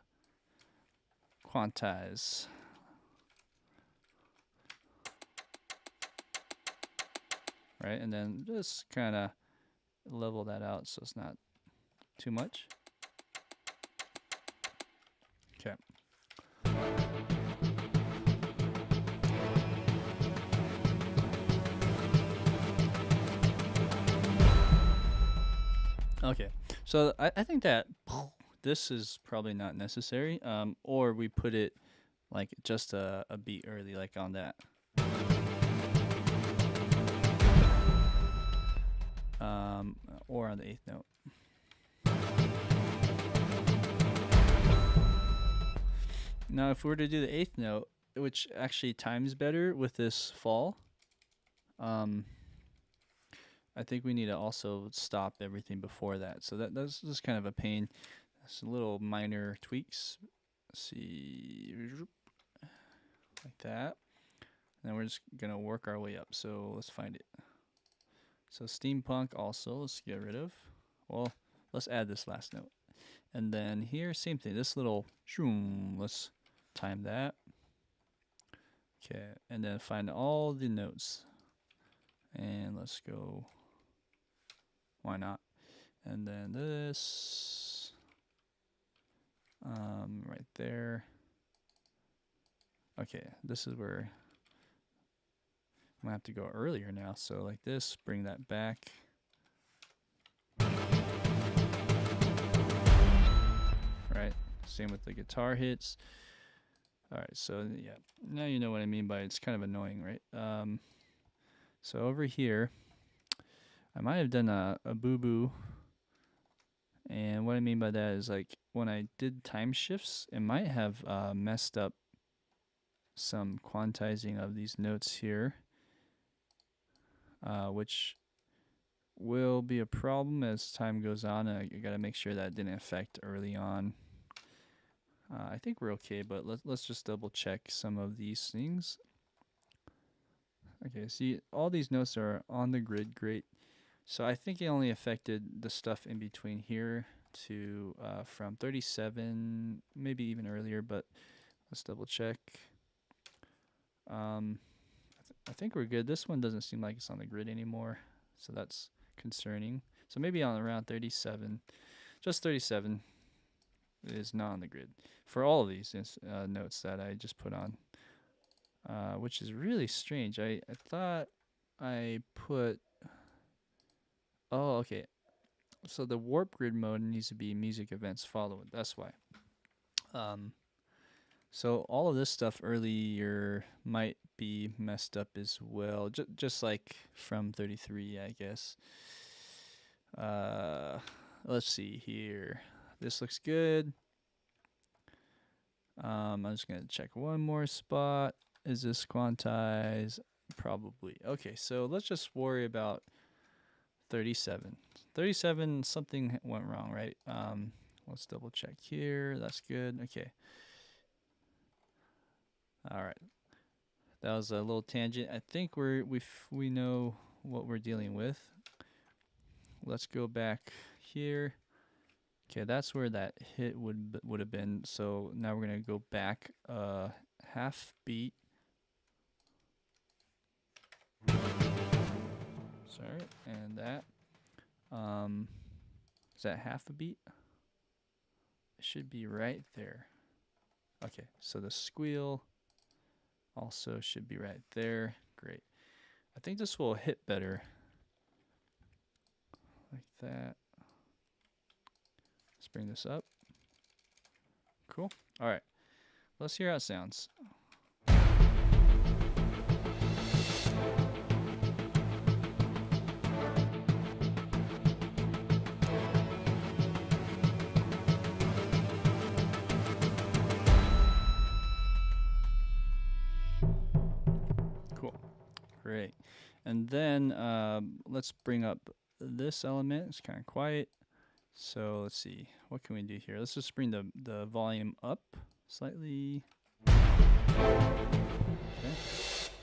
quantize. Right, and then just kind of level that out so it's not too much. Okay. Okay, so I think that this is probably not necessary, or we put it like just a beat early, like on that. Or on the 8th note. Now, if we were to do the 8th note, which actually times better with this fall, I think we need to also stop everything before that. So that's just kind of a pain. It's little minor tweaks. Let's see, like that. And then we're just gonna work our way up. So let's find it. So steampunk also, let's get rid of. Well, let's add this last note. And then here, same thing. This little shroom, let's time that. Okay, and then find all the notes. And let's go. Why not? And then this, right there. Okay, this is where I'm gonna have to go earlier now. So like this, bring that back. Right, same with the guitar hits. All right, so yeah, now you know what I mean by it's kind of annoying, right? So over here, I might have done a boo-boo. And what I mean by that is like when I did time shifts, it might have messed up some quantizing of these notes here, which will be a problem as time goes on. I got to make sure that didn't affect early on. I think we're okay, but let's just double check some of these things. Okay, see, all these notes are on the grid, great. So I think it only affected the stuff in between here to from 37, maybe even earlier, but let's double check. I think we're good. This one doesn't seem like it's on the grid anymore, so that's concerning. So maybe on around 37, just 37 is not on the grid for all of these notes that I just put on, which is really strange. I thought I put, oh, okay. So the warp grid mode needs to be music events followed. That's why. So all of this stuff earlier might be messed up as well, just like from 33, I guess. Let's see here. This looks good. I'm just gonna check one more spot. Is this quantized? Probably. Okay, so let's just worry about 37. 37, something went wrong, right? Let's double check here. That's good. Okay. All right. That was a little tangent. I think we know what we're dealing with. Let's go back here. Okay, that's where that hit would have been. So now we're gonna go back half beat. Sorry, and that. Is that half a beat? It should be right there. Okay, so the squeal also should be right there. Great. I think this will hit better. Like that. Let's bring this up. Cool. All right. Let's hear how it sounds. Cool. Great. And then let's bring up this element. It's kind of quiet. So let's see, what can we do here? Let's just bring the volume up slightly. Okay,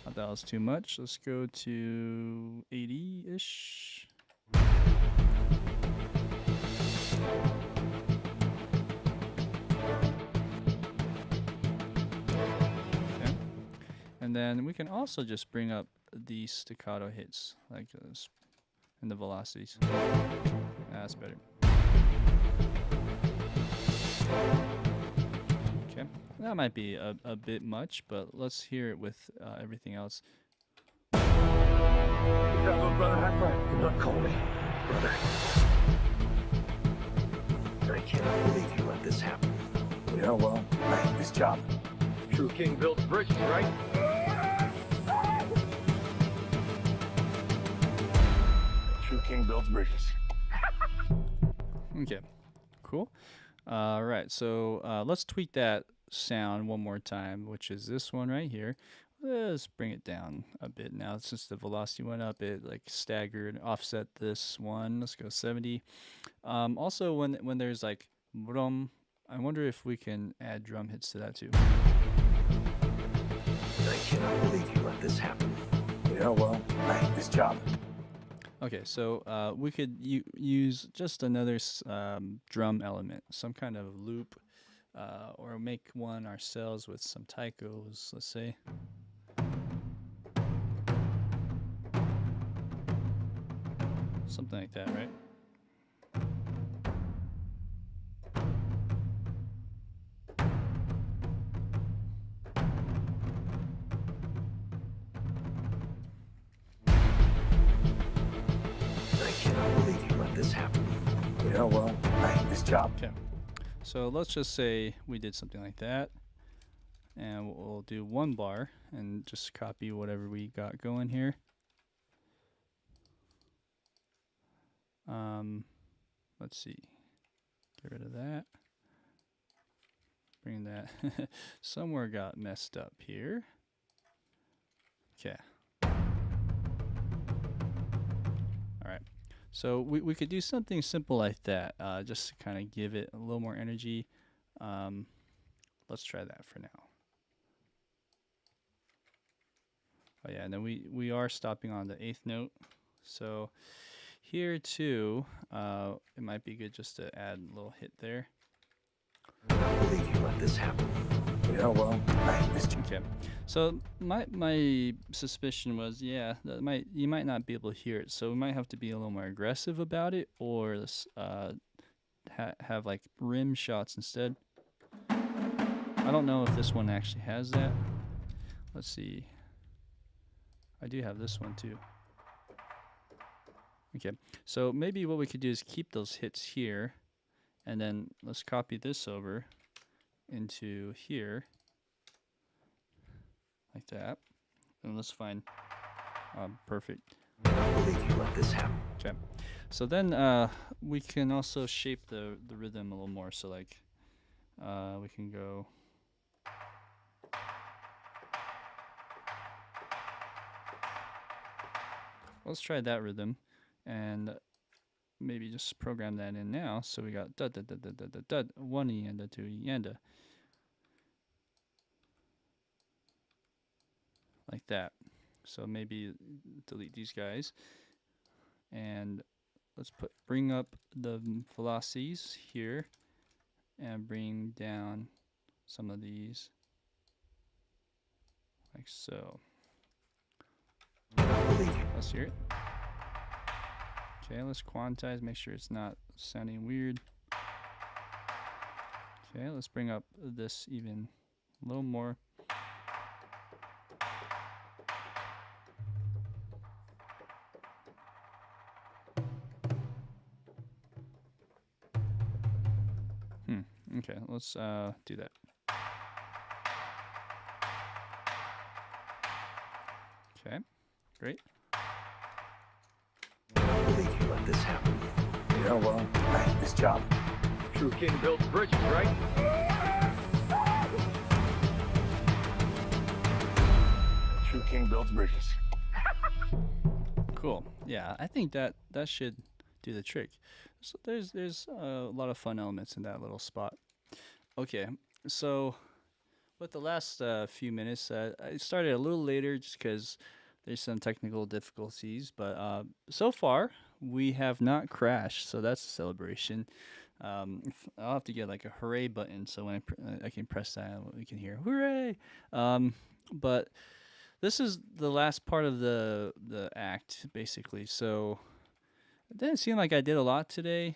thought that was too much. Let's go to 80-ish. Okay, and then we can also just bring up the staccato hits like this and the velocities. That's better. Okay, that might be a bit much, but let's hear it with everything else. Is that little brother high five? Do not call me brother. I cannot believe you let this happen. Yeah, well, I hate this job. True king builds bridges, right? True king builds bridges. Okay, cool. Right, so let's tweak that sound one more time, which is this one right here. Let's bring it down a bit now. Since the velocity went up, it like staggered, offset this one. Let's go 70. Also, when there's like brum, I wonder if we can add drum hits to that too. I cannot believe you let this happen. Yeah, well, I hate this job. Okay, so we could use just another drum element, some kind of loop, or make one ourselves with some taikos, let's say. Something like that, right? Yeah, well, I hate this job. Okay, so let's just say we did something like that, and we'll do one bar and just copy whatever we got going here. Let's see, get rid of that. Bring that somewhere got messed up here. Okay. All right. So we could do something simple like that, just to kind of give it a little more energy. Let's try that for now. Oh yeah, and then we are stopping on the 8th note. So here too, it might be good just to add a little hit there. I can't believe you let this happen. Yeah, well, I missed you. Okay, so my suspicion was, yeah, that you might not be able to hear it, so we might have to be a little more aggressive about it, or have like rim shots instead. I don't know if this one actually has that. Let's see. I do have this one too. Okay, so maybe what we could do is keep those hits here, and then let's copy this over into here, like that. And let's find perfect. I don't believe you let this happen. Okay, so then we can also shape the rhythm a little more. So like we can go. Let's try that rhythm, and maybe just program that in now. So we got da da da da da da da, one e and a two e and a, like that. So maybe delete these guys, and let's bring up the velocities here, and bring down some of these, like so. Let's hear it. Okay, let's quantize, make sure it's not sounding weird. Okay, let's bring up this even a little more. Okay, let's do that. Okay, great. I believe you let this happen. Yeah, well, I hate this job. True king builds bridges, right? True king builds bridges. Cool. Yeah, I think that should do the trick. So there's a lot of fun elements in that little spot. Okay, so with the last few minutes, I started a little later just because there's some technical difficulties, but so far we have not crashed, so that's a celebration. I'll have to get like a hooray button so when I can press that, we can hear hooray. But this is the last part of the act, basically. So it didn't seem like I did a lot today,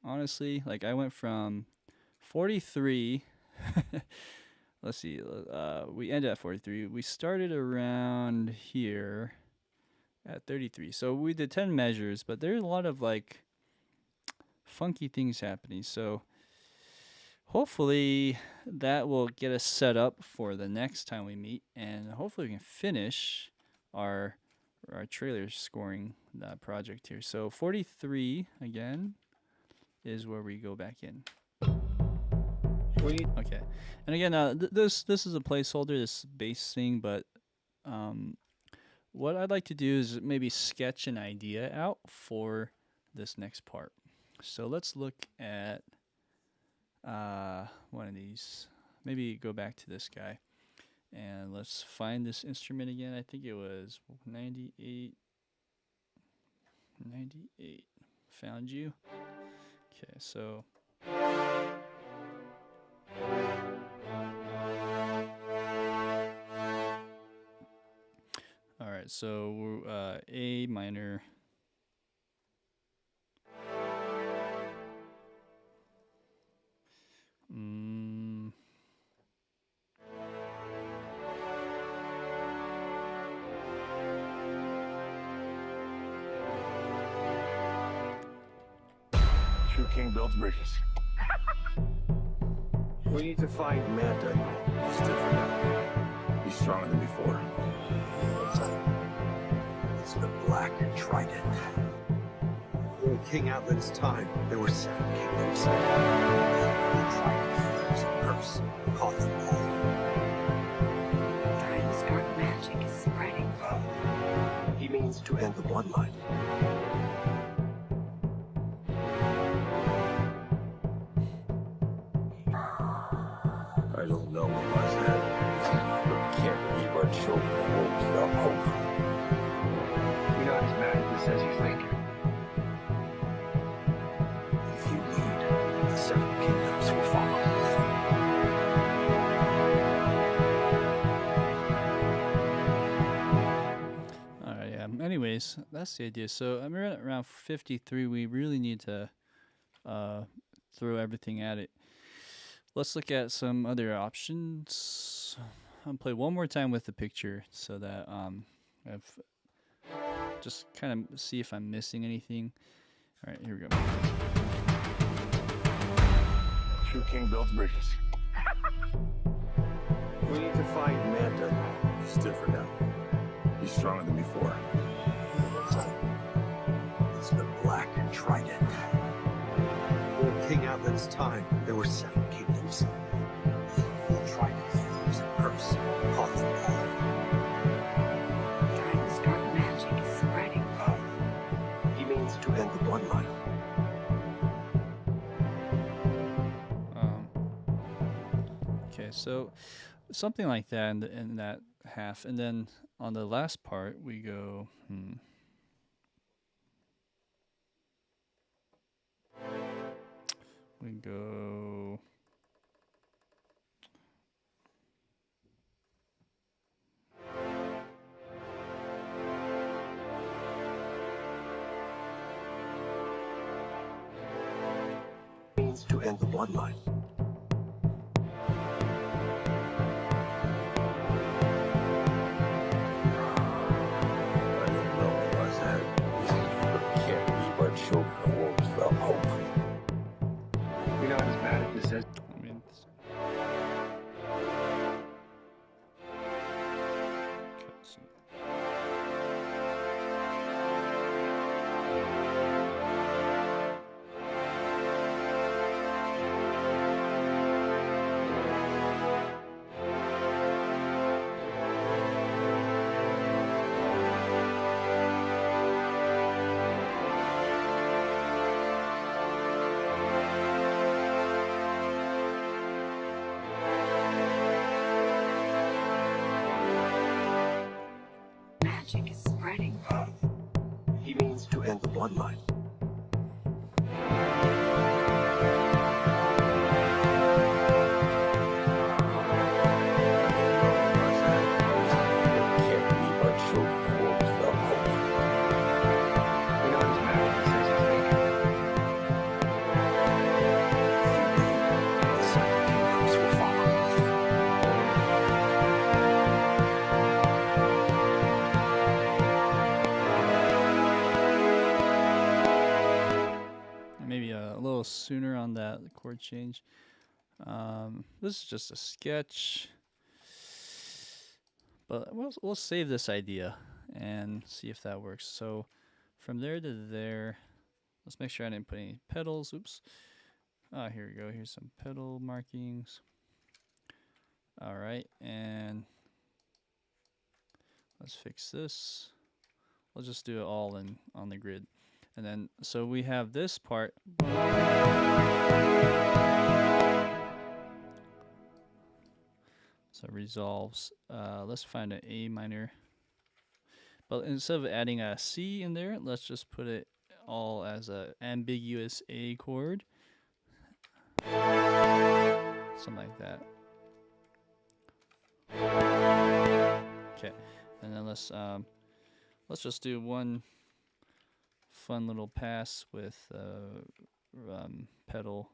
honestly. Like I went from 43. Let's see. We ended at 43. We started around here at 33. So we did 10 measures, but there's a lot of like funky things happening. So hopefully that will get us set up for the next time we meet, and hopefully we can finish our trailer scoring project here. So 43 again is where we go back in. Okay, and again, this is a placeholder, this bass thing, but what I'd like to do is maybe sketch an idea out for this next part. So let's look at one of these. Maybe go back to this guy, and let's find this instrument again. I think it was 98. Found you. Okay, so. All right, so A minor. True king builds bridges. We need to find Manta. He's different now. He's stronger than before. It's the Black Trident. When the king outlived his time, there were 7 kingdoms. The Trident was a curse, caught them all. Time's dark magic is spreading. He means to end the bloodline. I don't know what I said, but we can't leave our children home without hope. You're not as bad at this as you think. If you lead, the 7 kingdoms will follow. anyways, that's the idea. So I'm at around 53. We really need to throw everything at it. Let's look at some other options. I'll play one more time with the picture so that I've just kind of see if I'm missing anything. All right, here we go. True king builds bridges. We need to find Manta. He's different now. He's stronger than before. It's the Black Trident. During King Atlan's time, there were 7 kingdoms. The Trident was a curse upon them all. Trident's dark magic is spreading. He means to end the bloodline. Okay, so something like that in that half, and then on the last part we go. We go. Means to end the bloodline. I don't know what was that. We can't leave our children in a world without hope. You're not as bad at this as I mean, okay, so Magic is spreading. He means to end the bloodline. We can't leave our children in a world without hope. you're not as bad at this as you think. The 7 kingdoms will follow. maybe a little sooner on that chord change. This is just a sketch, but we'll save this idea and see if that works. So from there to there, let's make sure I didn't put any pedals. Oops. Here we go. Here's some pedal markings. All right, and let's fix this. We'll just do it all on the grid. And then, so we have this part. So resolves. Let's find an A minor. But instead of adding a C in there, let's just put it all as a ambiguous A chord. Something like that. Okay, and then let's just do one fun little pass with pedal.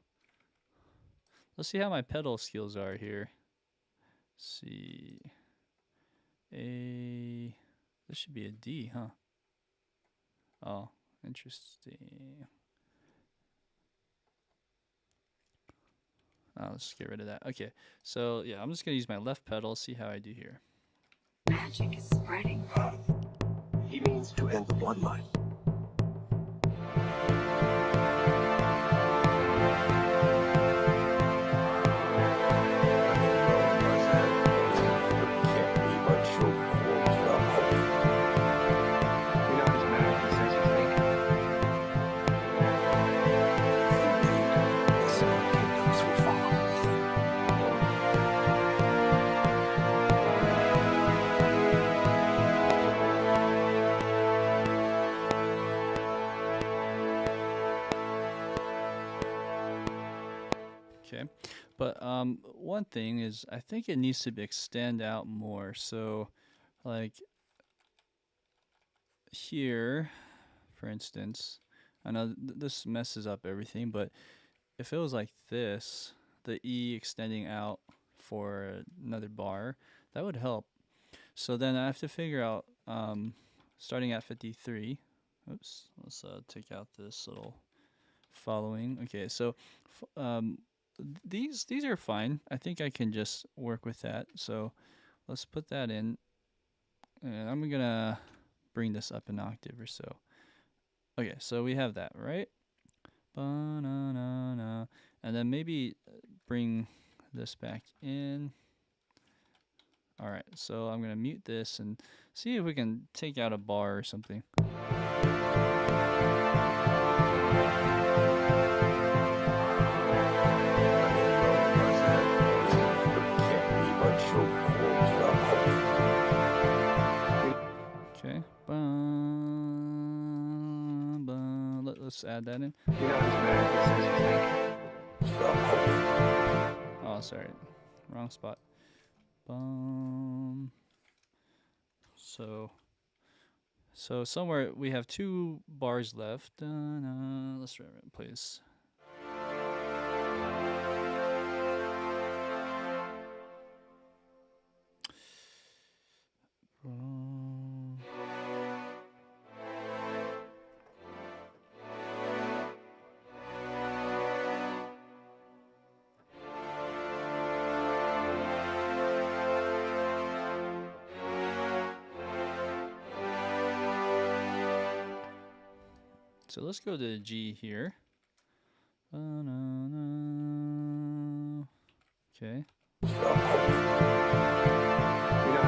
Let's see how my pedal skills are here. C A. This should be a D, huh? Oh, interesting. Let's get rid of that. Okay, so yeah, I'm just gonna use my left pedal. See how I do here. Magic is spreading. He means to end the bloodline. We can't leave our children in a world without hope. You're not as bad at this as you think. The 7 kingdoms will follow. Okay, but one thing is I think it needs to extend out more. So, like here, for instance, I know this messes up everything, but if it was like this, the E extending out for another bar, that would help. So then I have to figure out, starting at 53. Oops, let's take out this little following. Okay, so these are fine. I think I can just work with that. So let's put that in, and I'm gonna bring this up an octave or so. Okay, so we have that, right? Ba-na-na-na. And then maybe bring this back in. All right, so I'm gonna mute this and see if we can take out a bar or something. Okay. Let's add that in. You're not as bad as you think. Oh, sorry, wrong spot. So somewhere we have 2 bars left. Let's play this. So let's go to G here. Okay. You're not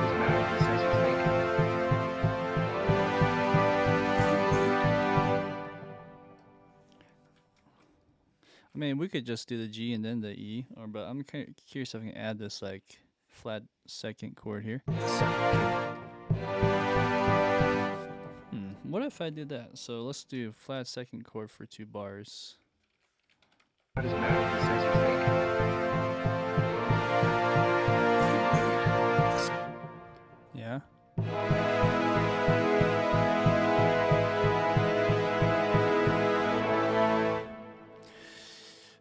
as bad as you think. I mean, we could just do the G and then the E, but I'm kind of curious if I can add this like flat second chord here. What if I did that? So let's do flat second chord for 2 bars. Not as bad as you think. Yeah.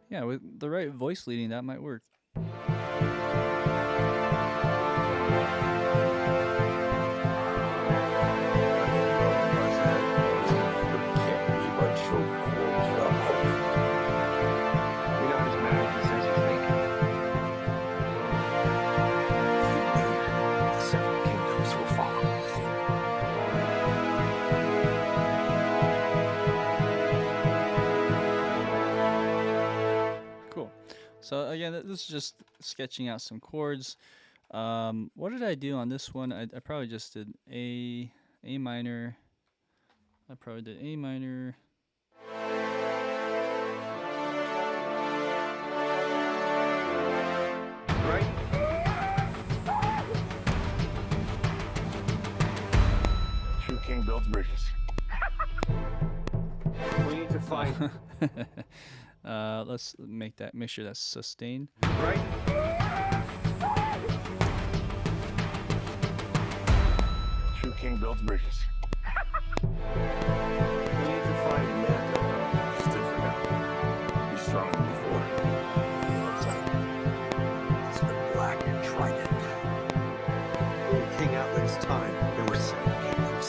Yeah, with the right voice leading, that might work. So again, this is just sketching out some chords. What did I do on this one? I probably just did A minor. I probably did A minor. Right? True king builds bridges. We need to find. Let's make sure that's sustained. Right? True king builds bridges. We need to find Manta. It's different now. He's stronger than before. It's the black trident. During King Atlan's time, there were 7 kingdoms.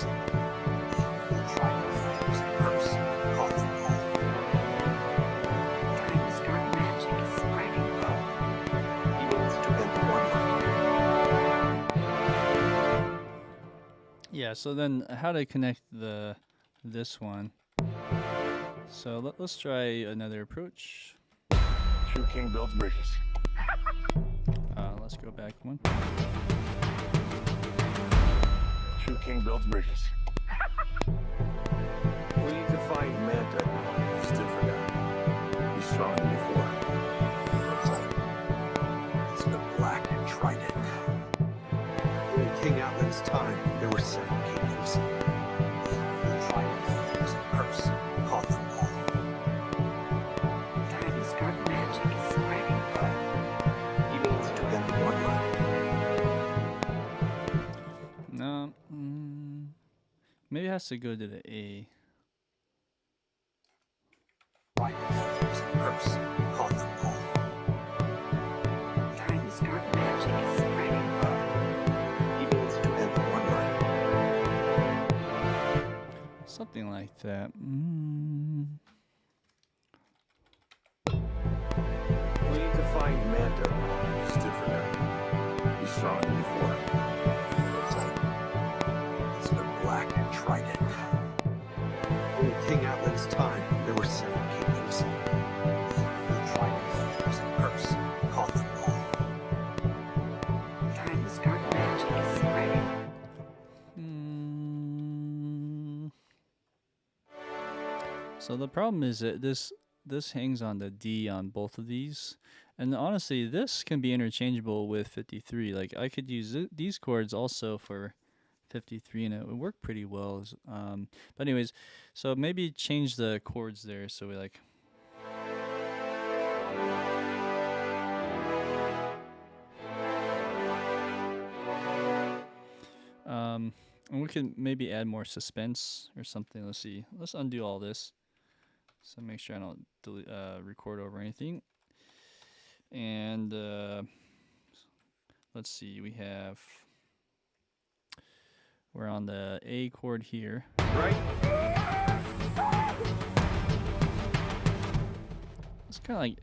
The trident was a curse, caught them all. Time's dark magic is spreading. He needs to end one. Yeah. So then, how to connect this one? So let's try another approach. True king builds bridges. Let's go back one. True king builds bridges. We need to find Manta. It's different now. He's stronger than before. It's the black trident. During King Atlan's time, there were 7 kingdoms. The trident was a curse, caught them all. Time's dark magic is spreading. He needs to end one. No. Maybe it has to go to the A. Tried it using Perc. Caught them all. Time's dark magic is spreading. He needs to end one life. Something like that. We need to find Manta. Stiffer. He's stronger than before. It's the Black Trident. During King Atlan's time, there were 7 kingdoms. The Trident using Perc. Caught them all. Time's dark magic is spreading. So the problem is that this hangs on the D on both of these, and honestly, this can be interchangeable with 53. Like I could use these chords also for 53, and it would work pretty well. But anyways, so maybe change the chords there so we like. And we can maybe add more suspense or something. Let's see. Let's undo all this. So make sure I don't delete, record over anything. And let's see. We're on the A chord here. Right? It's kind of like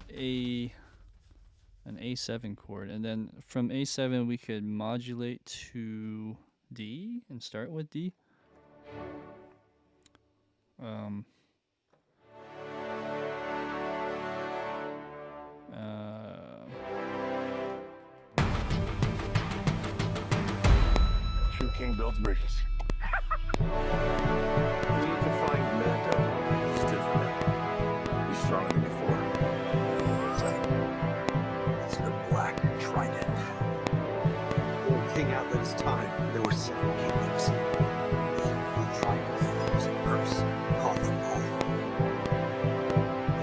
an A7 chord, and then from A7 we could modulate to D and start with D. True king builds bridges. We need to find Manta. Stiffer. He's stronger than before. It's the Black Trident. During King Atlan's time, there were 7 kingdoms. The Trident using Perc. Caught them all.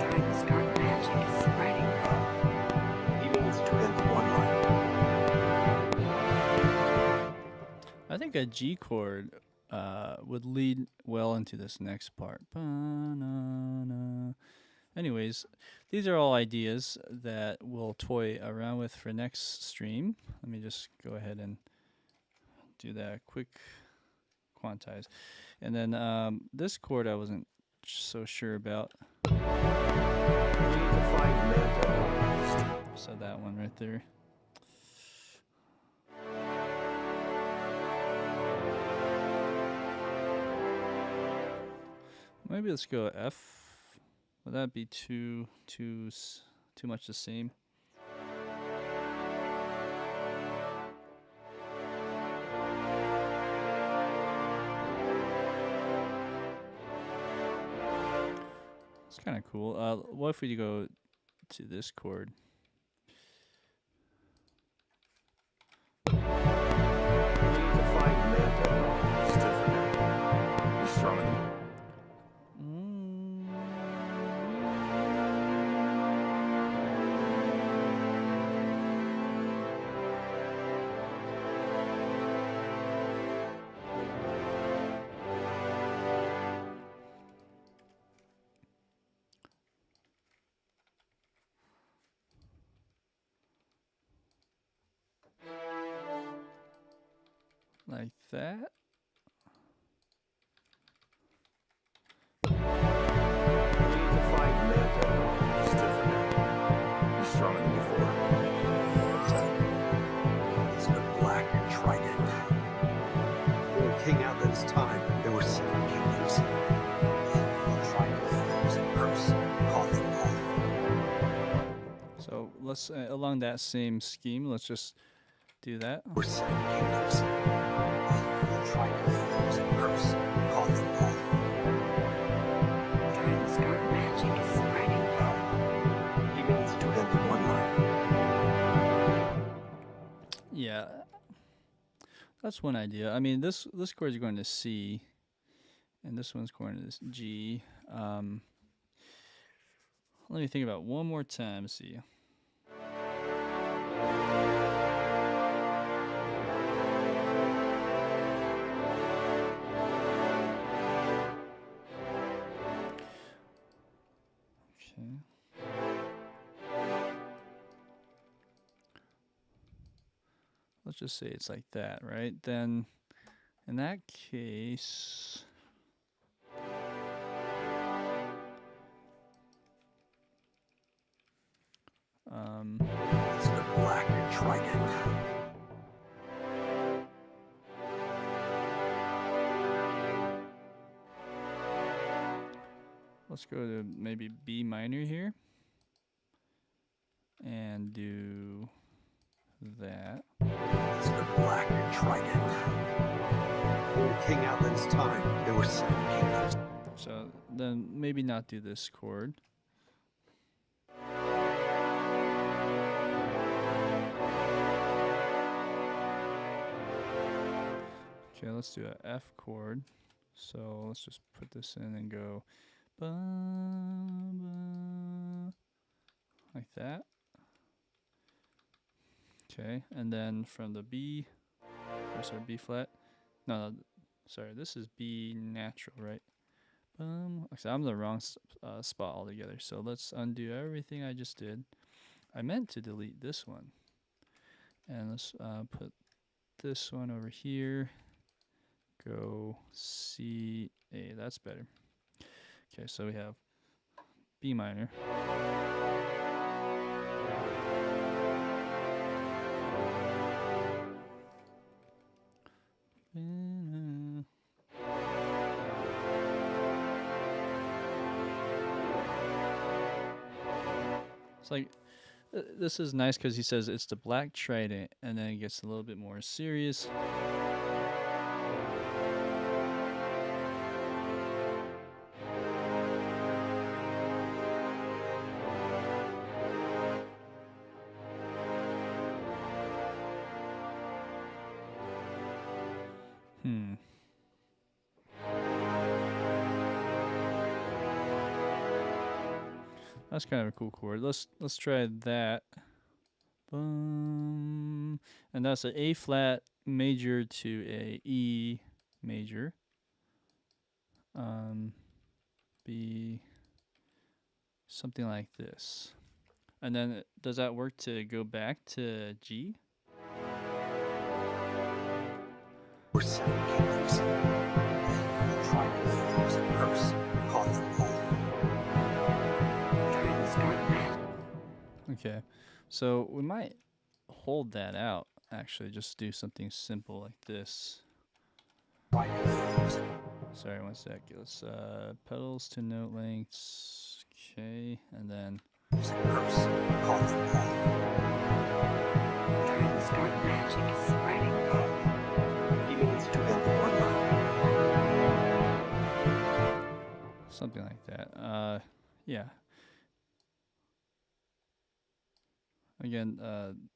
Time's dark magic is spreading. He needs to end one life. I think a G chord would lead well into this next part. Ba-na-na. Anyways, these are all ideas that we'll toy around with for next stream. Let me just go ahead and do that quick quantize. And then this chord I wasn't so sure about. We need to find Manta. So that one right there. Maybe let's go F. Would that be too much the same? It's kind of cool. What if we go to this chord? We need to find Manta. Stiffer. He's stronger than like that. We need to find Manta. Stiffer. He's stronger than before. It's the Black Trident. During King Atlan's time, there were 7 kingdoms. The Trident using Perc. Caught them all. So let's along that same scheme. Let's just do that. There were 7 kingdoms. The Trident using Perc. Caught them all. Time's dark magic is spreading. He needs to end one life. Yeah, that's one idea. I mean, this chord is going to C, and this one's going to this G. Let me think about it one more time. See. Okay. Let's just say it's like that, right? Then in that case, It's the black trident. let's go to maybe B minor here and do that. It's the black trident. When King outlives time, there were 7 kingdoms. So then maybe not do this chord. Okay, let's do a F chord. So let's just put this in and go ba, ba, like that. Okay, and then from the B, or sorry, B flat. No, sorry, this is B natural, right? Actually, I'm in the wrong spot altogether. So let's undo everything I just did. I meant to delete this one. And let's put this one over here. Go C, A, that's better. Okay, so we have B minor. It's like, this is nice because he says it's the black trident, and then it gets a little bit more serious. That's kind of a cool chord. Let's try that. Boom. And that's an A flat major to a E major. B, something like this. And then does that work to go back to G? We're 7 kingdoms. Trident forms and Perc call them home. Okay, so we might hold that out, actually, just do something simple like this. Sorry, one sec. Let's pedals to note lengths. Okay, and then something like that. Yeah. Again,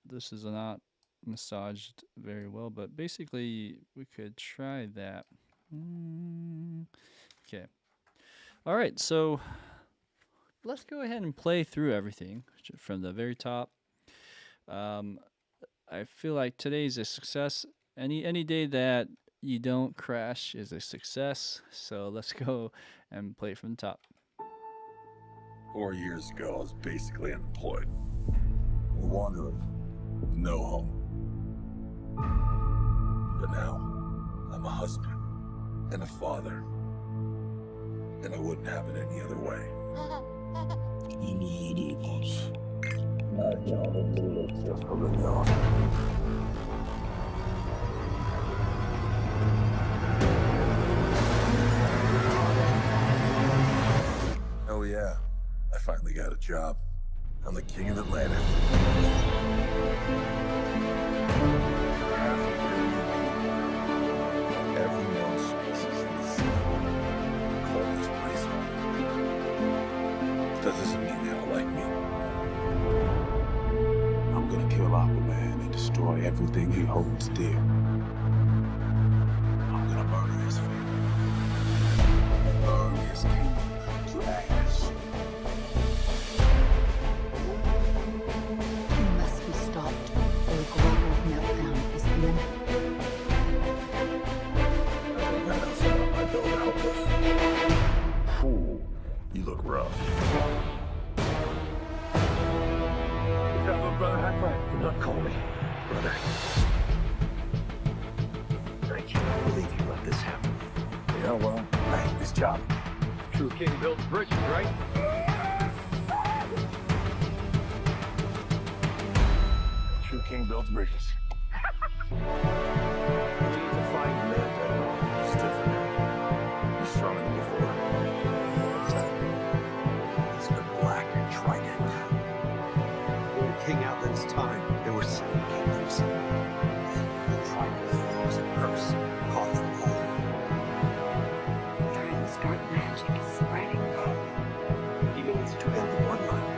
this is not massaged very well, but basically we could try that. Okay. All right, so let's go ahead and play through everything from the very top. I feel like today's a success. Any day that you don't crash is a success. So let's go and play it from the top. 4 years ago, I was basically unemployed. A wanderer, no home. But now, I'm a husband and a father. And I wouldn't have it any other way. Oh yeah, I finally got a job. I'm the king of Atlantis. Every known species in the sea call this place home. That doesn't mean they don't like me. I'm gonna kill Aquaman and destroy everything he holds dear. I'm gonna murder his family. Burn his kingdom to ash. You must be stopped, or a global meltdown is imminent. I got outside on my door to help us. Fool, you look rough. brother. High five. Do not call me brother. I can't believe you let this happen. Yeah, well, I hate this job. True king builds bridges, right? True king builds bridges. We need to find men that are stiffer now. Be stronger than before. It's the black trident. When the king outlived his time, there were 7 kingdoms. Trident flames and Perc caught them all. Dragon's dark magic is spreading. He means to end the bloodline.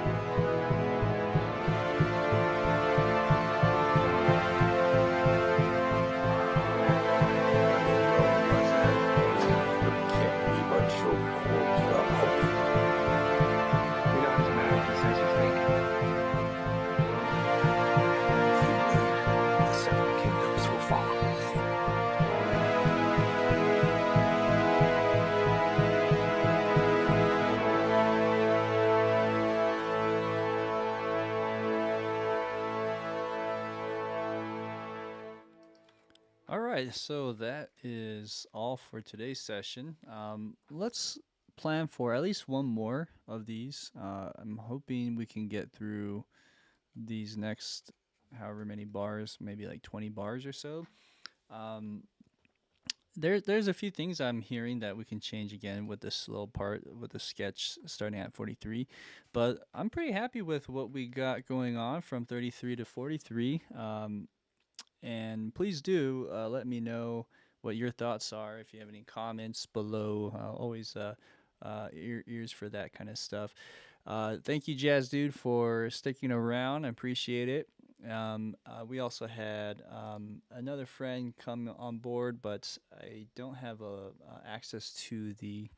The 7 kingdoms will follow. All right, so that is all for today's session. Let's plan for at least one more of these. I'm hoping we can get through these next however many bars, maybe like 20 bars or so. There's a few things I'm hearing that we can change again with this little part with the sketch starting at 43, but I'm pretty happy with what we got going on from 33 to 43. And please do let me know what your thoughts are. If you have any comments below, always ears for that kind of stuff. Thank you, Jazz Dude, for sticking around. I appreciate it. We also had another friend come on board, but I don't have access to the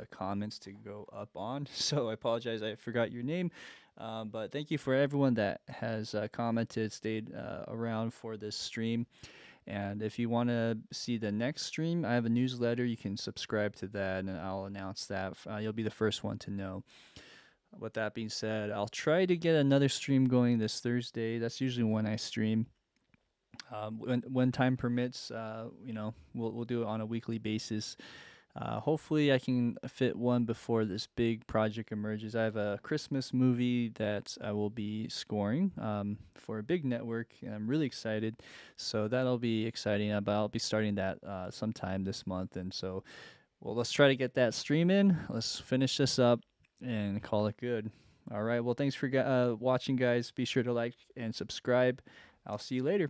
comments to go up on, so I apologize. I forgot your name. But thank you for everyone that has commented, stayed around for this stream. And if you want to see the next stream, I have a newsletter. You can subscribe to that, and I'll announce that. You'll be the first one to know. With that being said, I'll try to get another stream going this Thursday. That's usually when I stream. When time permits, we'll do it on a weekly basis. Hopefully I can fit one before this big project emerges. I have a Christmas movie that I will be scoring for a big network, and I'm really excited. So that'll be exciting. But I'll be starting that sometime this month. And so, well, let's try to get that stream in. Let's finish this up and call it good. All right. Well, thanks for watching, guys. Be sure to like and subscribe. I'll see you later.